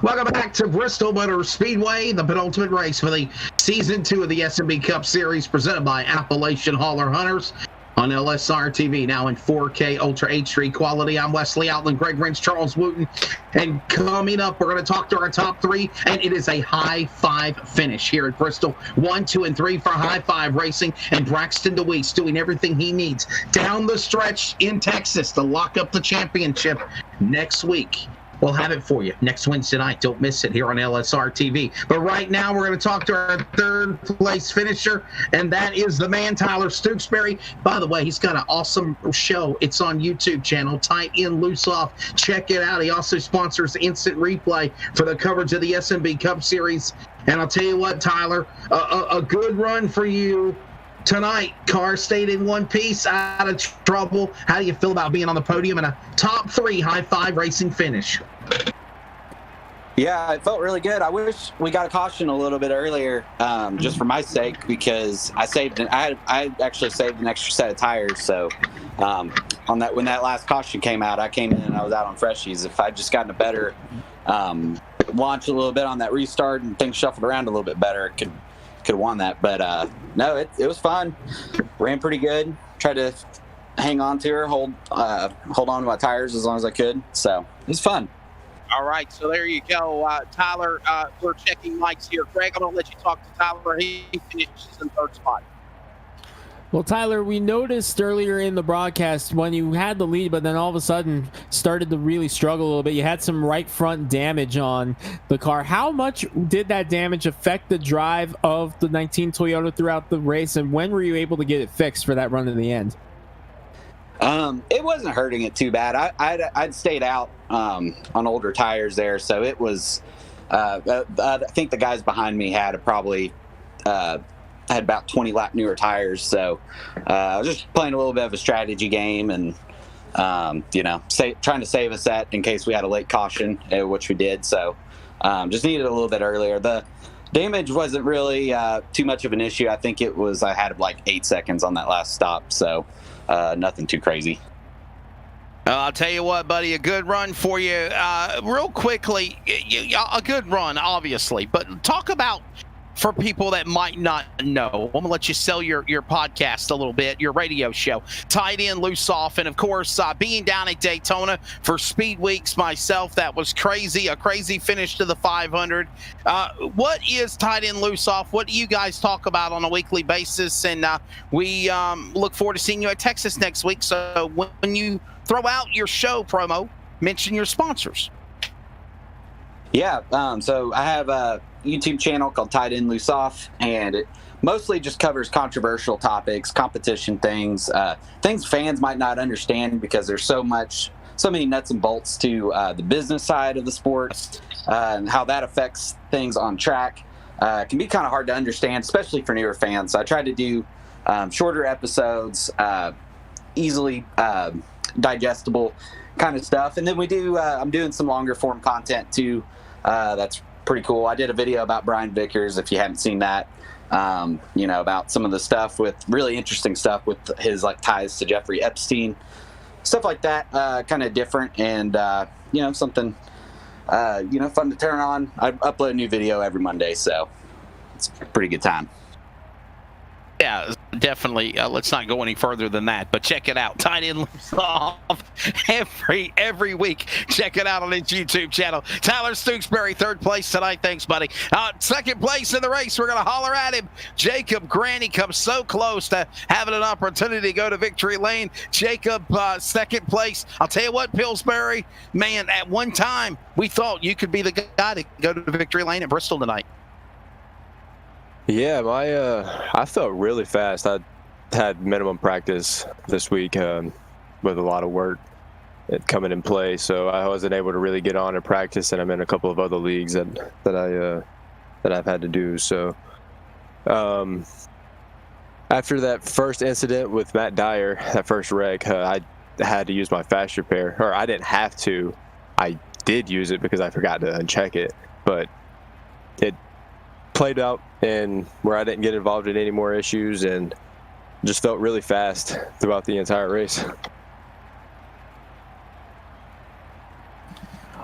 Welcome back to Bristol Motor Speedway, the penultimate race for the Season 2 of the SNB Cup Series presented by Appalachian Holler Hunters on LSR TV, now in 4K Ultra HD quality. I'm Wesley Outland, Greg Wrench, Charles Wooten, and coming up, we're going to talk to our top three, and it is a high five finish here at Bristol. 1, 2, and 3 for high five racing, and Braxton DeWeese doing everything he needs down the stretch in Texas to lock up the championship next week. We'll have it for you next Wednesday night. Don't miss it here on LSR TV. But right now, we're going to talk to our third place finisher, and that is the man, Tyler Stooksbury. By the way, he's got an awesome show. It's on YouTube channel, Tight In, Loose Off. Check it out. He also sponsors Instant Replay for the coverage of the SNB Cup Series. And I'll tell you what, Tyler, a good run for you tonight. Car stayed in one piece, out of trouble. How do you feel about being on the podium and a top 3 high five racing finish? Yeah, it felt really good. I wish we got a caution a little bit earlier, just for my sake, because I actually saved an extra set of tires. So on that, when that last caution came out, I came in and I was out on freshies. If I'd just gotten a better launch a little bit on that restart and things shuffled around a little bit better, it could have won that. But no, it was fun. Ran pretty good. Tried to hang on to her, hold on to my tires as long as I could. So it was fun. All right, so there you go. Tyler, we're checking mics here. Greg, I'm going to let you talk to Tyler. He finishes in third spot. Well, Tyler, we noticed earlier in the broadcast when you had the lead, but then all of a sudden started to really struggle a little bit. You had some right front damage on the car. How much did that damage affect the drive of the 19 Toyota throughout the race, and when were you able to get it fixed for that run to the end? It wasn't hurting it too bad. I'd stayed out on older tires there, so it was. I think the guys behind me had probably had about 20 lap newer tires, so I was just playing a little bit of a strategy game and trying to save a set in case we had a late caution, which we did. So just needed a little bit earlier. The damage wasn't really too much of an issue. I think it was I had like 8 seconds on that last stop, so nothing too crazy. I'll tell you what, buddy, a good run for you. Real quickly, a good run, obviously, but talk about, for people that might not know, I'm going to let you sell your podcast a little bit, your radio show, Tight In, Loose Off, and of course, being down at Daytona for Speed Weeks myself, that was crazy, a crazy finish to the 500. What is Tight In, Loose Off? What do you guys talk about on a weekly basis? And we look forward to seeing you at Texas next week. So when you throw out your show promo, mention your sponsors. Yeah, so I have a YouTube channel called Tight In, Loose Off, and it mostly just covers controversial topics, competition things, things fans might not understand because there's so many nuts and bolts to the business side of the sport, and how that affects things on track. It can be kind of hard to understand, especially for newer fans. So I try to do shorter episodes, easily digestible kind of stuff, and then I'm doing some longer form content too. That's pretty cool. I did a video about Brian Vickers, if you haven't seen that, about some of the stuff with really interesting stuff with his ties to Jeffrey Epstein, stuff like that, kind of different and something fun to turn on. I upload a new video every Monday, so it's a pretty good time. Yeah, definitely. Let's not go any further than that, but check it out. Tight In, Loose Off every week. Check it out on his YouTube channel. Tyler Stooksbury, third place tonight. Thanks, buddy. Second place in the race, we're going to holler at him. Jacob Granny comes so close to having an opportunity to go to victory lane. Jacob, second place. I'll tell you what, Pillsbury, man, at one time, we thought you could be the guy to go to victory lane at Bristol tonight. Yeah, I felt really fast. I had minimum practice this week with a lot of work coming in play, so I wasn't able to really get on and practice. And I'm in a couple of other leagues that I've had to do. So after that first incident with Matt Dyer, that first wreck, I had to use my fast repair, or I didn't have to. I did use it because I forgot to uncheck it, but it played out and where I didn't get involved in any more issues and just felt really fast throughout the entire race.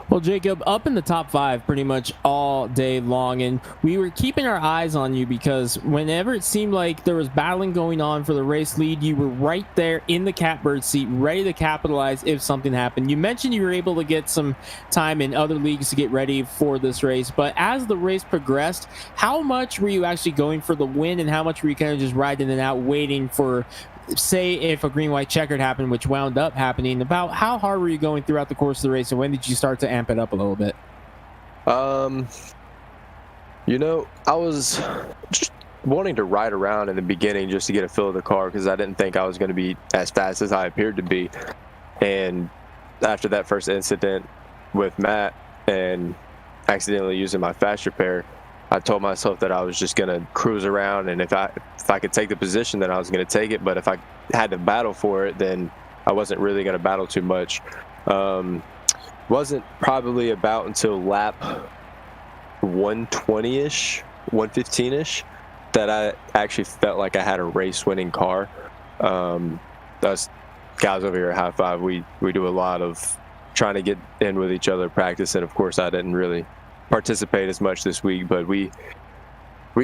Well, Well, Jacob, up in the top 5 pretty much all day long, and we were keeping our eyes on you because whenever it seemed like there was battling going on for the race lead, you were right there in the catbird seat, ready to capitalize if something happened. You mentioned you were able to get some time in other leagues to get ready for this race, but as the race progressed, how much were you actually going for the win, and how much were you kind of just riding it out, waiting for, say, if a green-white checkered happened, which wound up happening? About how hard were you going throughout the course of the race, and when did you start to amp it up a little bit? You know, I was just wanting to ride around in the beginning just to get a feel of the car because I didn't think I was going to be as fast as I appeared to be. And after that first incident with Matt and accidentally using my fast repair, I told myself that I was just going to cruise around, and if I could take the position, then I was going to take it. But if I had to battle for it, then I wasn't really going to battle too much. Wasn't probably about until lap 120-ish, 115-ish, that I actually felt like I had a race-winning car. Us guys over here at High Five, we do a lot of trying to get in with each other, practice, and of course I didn't really participate as much this week, but we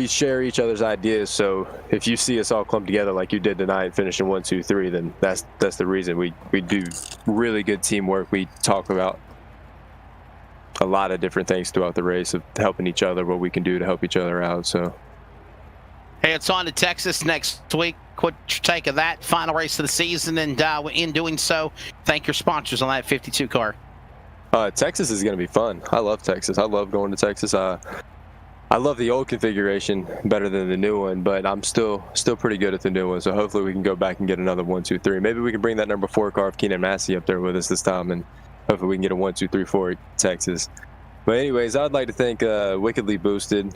share each other's ideas. So if you see us all clump together like you did tonight, finishing 1, 2, 3, then that's the reason. We do really good teamwork. We talk about a lot of different things throughout the race of helping each other, what we can do to help each other out. So hey, it's on to Texas next week. What's your take of that final race of the season? And in doing so, thank your sponsors on that 52 car. Texas is going to be fun. I love Texas. I love going to Texas. I love the old configuration better than the new one, but I'm still pretty good at the new one. So hopefully we can go back and get another 1, 2, 3. Maybe we can bring that number 4 car of Keenan Massey up there with us this time, and hopefully we can get a 1, 2, 3, 4 Texas. But anyways, I'd like to thank Wickedly Boosted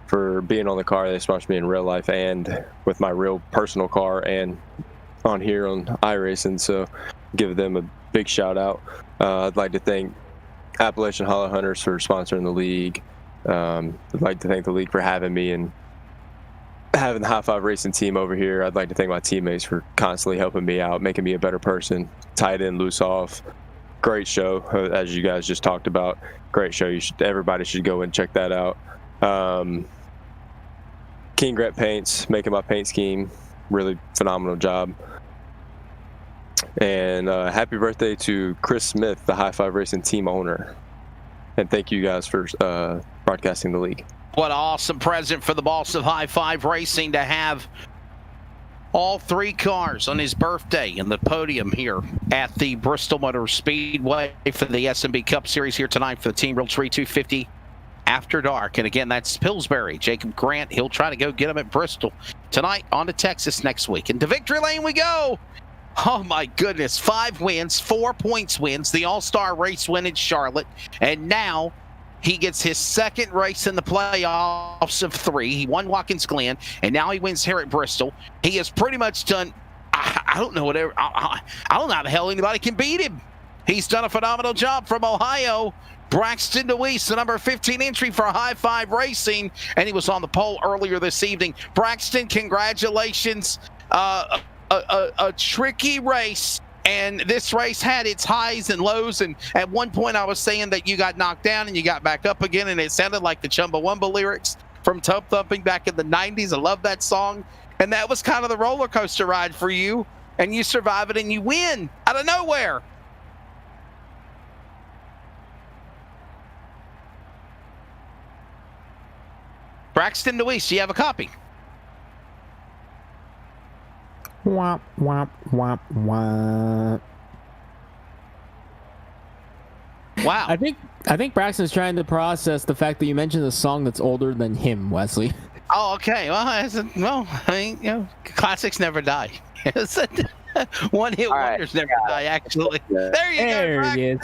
for being on the car. They sponsored me in real life and with my real personal car and on here on iRacing. So give them a big shout out. I'd like to thank Appalachian Holler Hunters for sponsoring the league. I'd like to thank the league for having me and having the High Five Racing team over here. I'd like to thank my teammates for constantly helping me out, making me a better person. Tight end, loose off. Great show, as you guys just talked about. Great show. Everybody should go and check that out. King Gret Paints, making my paint scheme. Really phenomenal job. And happy birthday to Chris Smith, the High Five Racing team owner. And thank you guys for broadcasting the league. What an awesome present for the boss of High Five Racing to have all 3 cars on his birthday in the podium here at the Bristol Motor Speedway for the SNB Cup Series here tonight for the Team Realtree 250 After Dark. And again, that's Pillsbury. Jacob Grant, he'll try to go get him at Bristol tonight, on to Texas next week. And to victory lane we go. Oh my goodness, 5 wins, 4 points wins, the All-Star race win in Charlotte, and now he gets his 2nd race in the playoffs of 3. He won Watkins Glen, and now he wins here at Bristol. He has pretty much done, I don't know whatever, I don't know how the hell anybody can beat him. He's done a phenomenal job from Ohio. Braxton DeWeese, the number 15 entry for High Five Racing, and he was on the pole earlier this evening. Braxton, congratulations. A tricky race, and this race had its highs and lows, and at one point I was saying that you got knocked down and you got back up again, and it sounded like the Chumbawamba lyrics from Tub Thumping back in the 90s. I love that song, and that was kind of the roller coaster ride for you, and you survive it and you win out of nowhere. Braxton DeWeese, do you have a copy? Womp, womp, womp, womp. Wow. I think Braxton's trying to process the fact that you mentioned a song that's older than him, Wesley. Oh, okay. Well, I mean, you know, classics never die. One-hit wonders never die, actually. There you go, Braxton.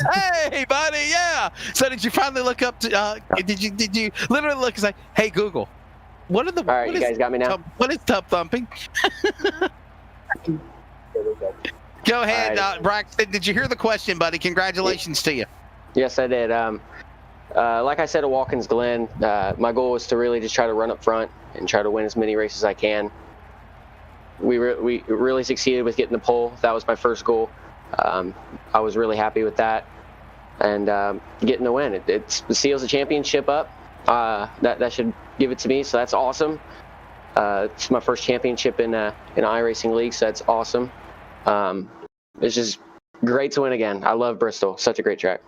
Hey, buddy, yeah. So did you finally look up to, did you literally look and say, hey, Google, what are the, all right, you guys got me now? What is Tub Thumping? Go ahead, right. Braxton. Did you hear the question, buddy? Congratulations to you. Yes, I did. Like I said at Watkins Glen, my goal was to really just try to run up front and try to win as many races as I can. We really succeeded with getting the pole. That was my first goal. I was really happy with that. and getting the win. It seals the championship up. That should give it to me, so that's awesome. It's my first championship in iRacing League, so that's awesome. It's just great to win again. I love Bristol. Such a great track.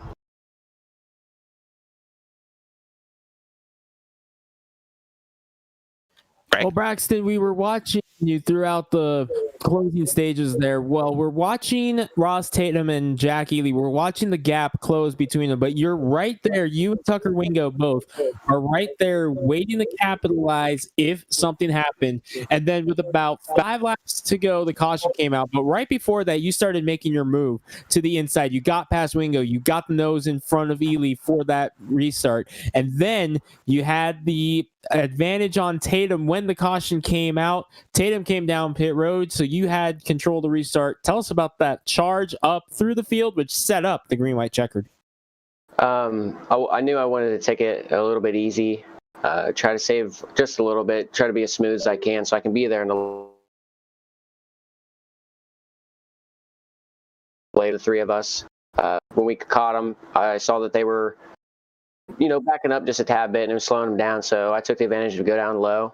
Well, Braxton, we were watching you throughout the closing stages there. Well, we're watching Ross Tatum and Jack Ely. We're watching the gap close between them, but you're right there. You and Tucker Wingo both are right there waiting to capitalize if something happened. And then with about 5 laps to go, the caution came out. But right before that, you started making your move to the inside. You got past Wingo. You got the nose in front of Ely for that restart. And then you had the advantage on Tatum when the caution came out. Tatum came down pit road, so you had control of the restart. Tell us about that charge up through the field, which set up the green-white checkered. I knew I wanted to take it a little bit easy, try to save just a little bit, try to be as smooth as I can so I can be there in the play, the three of us. When we caught them, I saw that they were backing up just a tad bit and it was slowing them down. So I took the advantage to go down low.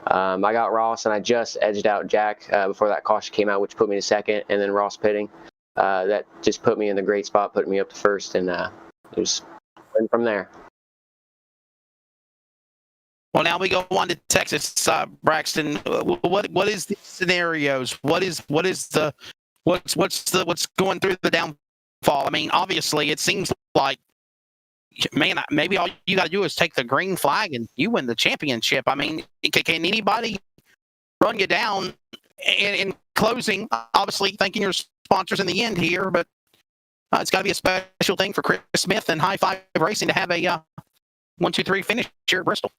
I got Ross and I just edged out Jack before that caution came out, which put me to second, and then Ross pitting. That just put me in the great spot, put me up to first, and it was from there. Well, now we go on to Texas, Braxton. What is the scenarios? What's going through the downfall? I mean, obviously, it seems like, man, maybe all you got to do is take the green flag and you win the championship. I mean, can anybody run you down in closing? Obviously, thanking your sponsors in the end here, but it's got to be a special thing for Chris Smith and High Five Racing to have a 1-2-3 finish here at Bristol.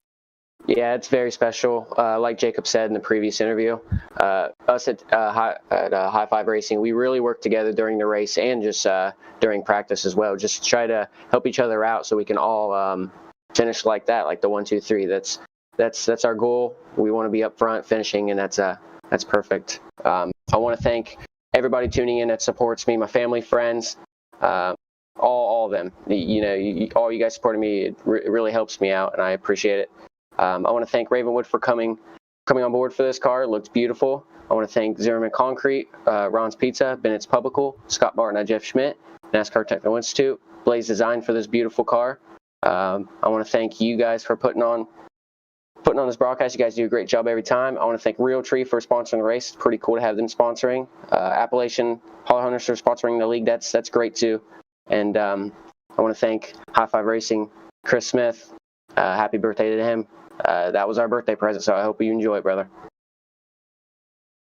Yeah, it's very special. Like Jacob said in the previous interview, us at High Five Racing, we really work together during the race and just during practice as well, just to try to help each other out so we can all finish like that, like the 1-2-3. That's our goal. We want to be up front finishing, and that's perfect. I want to thank everybody tuning in that supports me, my family, friends, all of them. All you guys supporting me, it really helps me out, and I appreciate it. I want to thank Ravenwood for coming on board for this car. It looks beautiful. I want to thank Zimmerman Concrete, Ron's Pizza, Bennett's Publical, Scott Barton and Jeff Schmidt, NASCAR Techno Institute, Blaze Design for this beautiful car. I want to thank you guys for putting on this broadcast. You guys do a great job every time. I want to thank Realtree for sponsoring the race. It's pretty cool to have them sponsoring. Appalachian, Holler Hunters for sponsoring the league. That's great too. And I want to thank High Five Racing, Chris Smith. Happy birthday to him. That was our birthday present, so I hope you enjoy it, brother.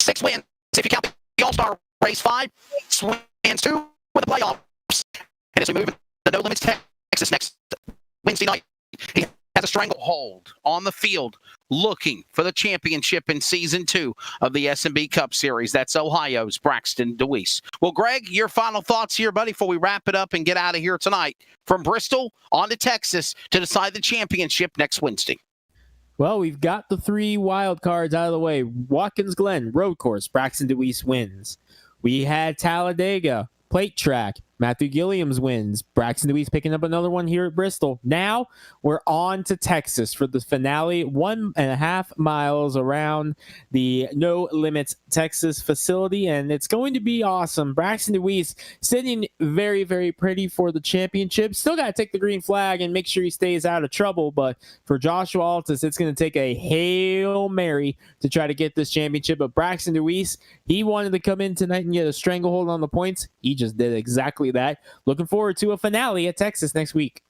6 wins, if you count the All-Star Race 5, 6 wins 2 with the playoffs. And as we move into No Limits Texas next Wednesday night, he has a stranglehold on the field looking for the championship in Season 2 of the SNB Cup Series. That's Ohio's Braxton DeWeese. Well, Greg, your final thoughts here, buddy, before we wrap it up and get out of here tonight. From Bristol on to Texas to decide the championship next Wednesday. Well, we've got the 3 wild cards out of the way. Watkins Glen, road course, Braxton DeWeese wins. We had Talladega, plate track, Matthew Gilliams wins. Braxton DeWeese picking up another one here at Bristol. Now we're on to Texas for the finale, 1.5 miles around the No Limits Texas facility, and it's going to be awesome. Braxton DeWeese sitting very, very pretty for the championship. Still got to take the green flag and make sure he stays out of trouble, but for Joshua Altus, it's going to take a Hail Mary to try to get this championship. But Braxton DeWeese, he wanted to come in tonight and get a stranglehold on the points. He just did exactly that. Looking forward to a finale at Texas next week.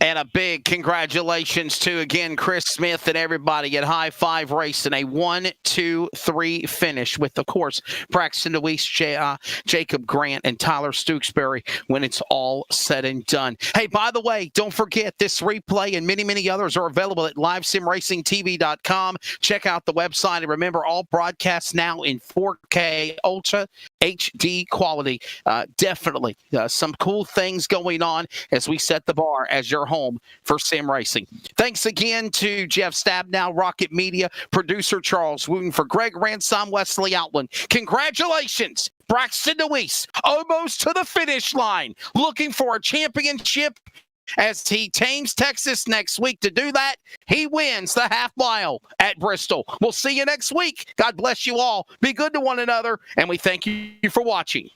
And a big congratulations to, again, Chris Smith and everybody at High Five Racing. A 1-2-3 finish with, of course, Braxton DeWeese, Jacob Grant, and Tyler Stooksbury when it's all said and done. Hey, by the way, don't forget this replay and many, many others are available at livesimracingtv.com. Check out the website. And remember, all broadcasts now in 4K Ultra HD quality. Definitely some cool things going on as we set the bar as your home for sim racing. Thanks again to Jeff Stabnow, Rocket Media, producer Charles Wooten, for Greg Ransom, Wesley Outland. Congratulations Braxton Deweese, almost to the finish line, looking for a championship as he tames Texas next week. To do that, he wins the half mile at Bristol. We'll see you next week. God bless you all. Be good to one another, and we thank you for watching.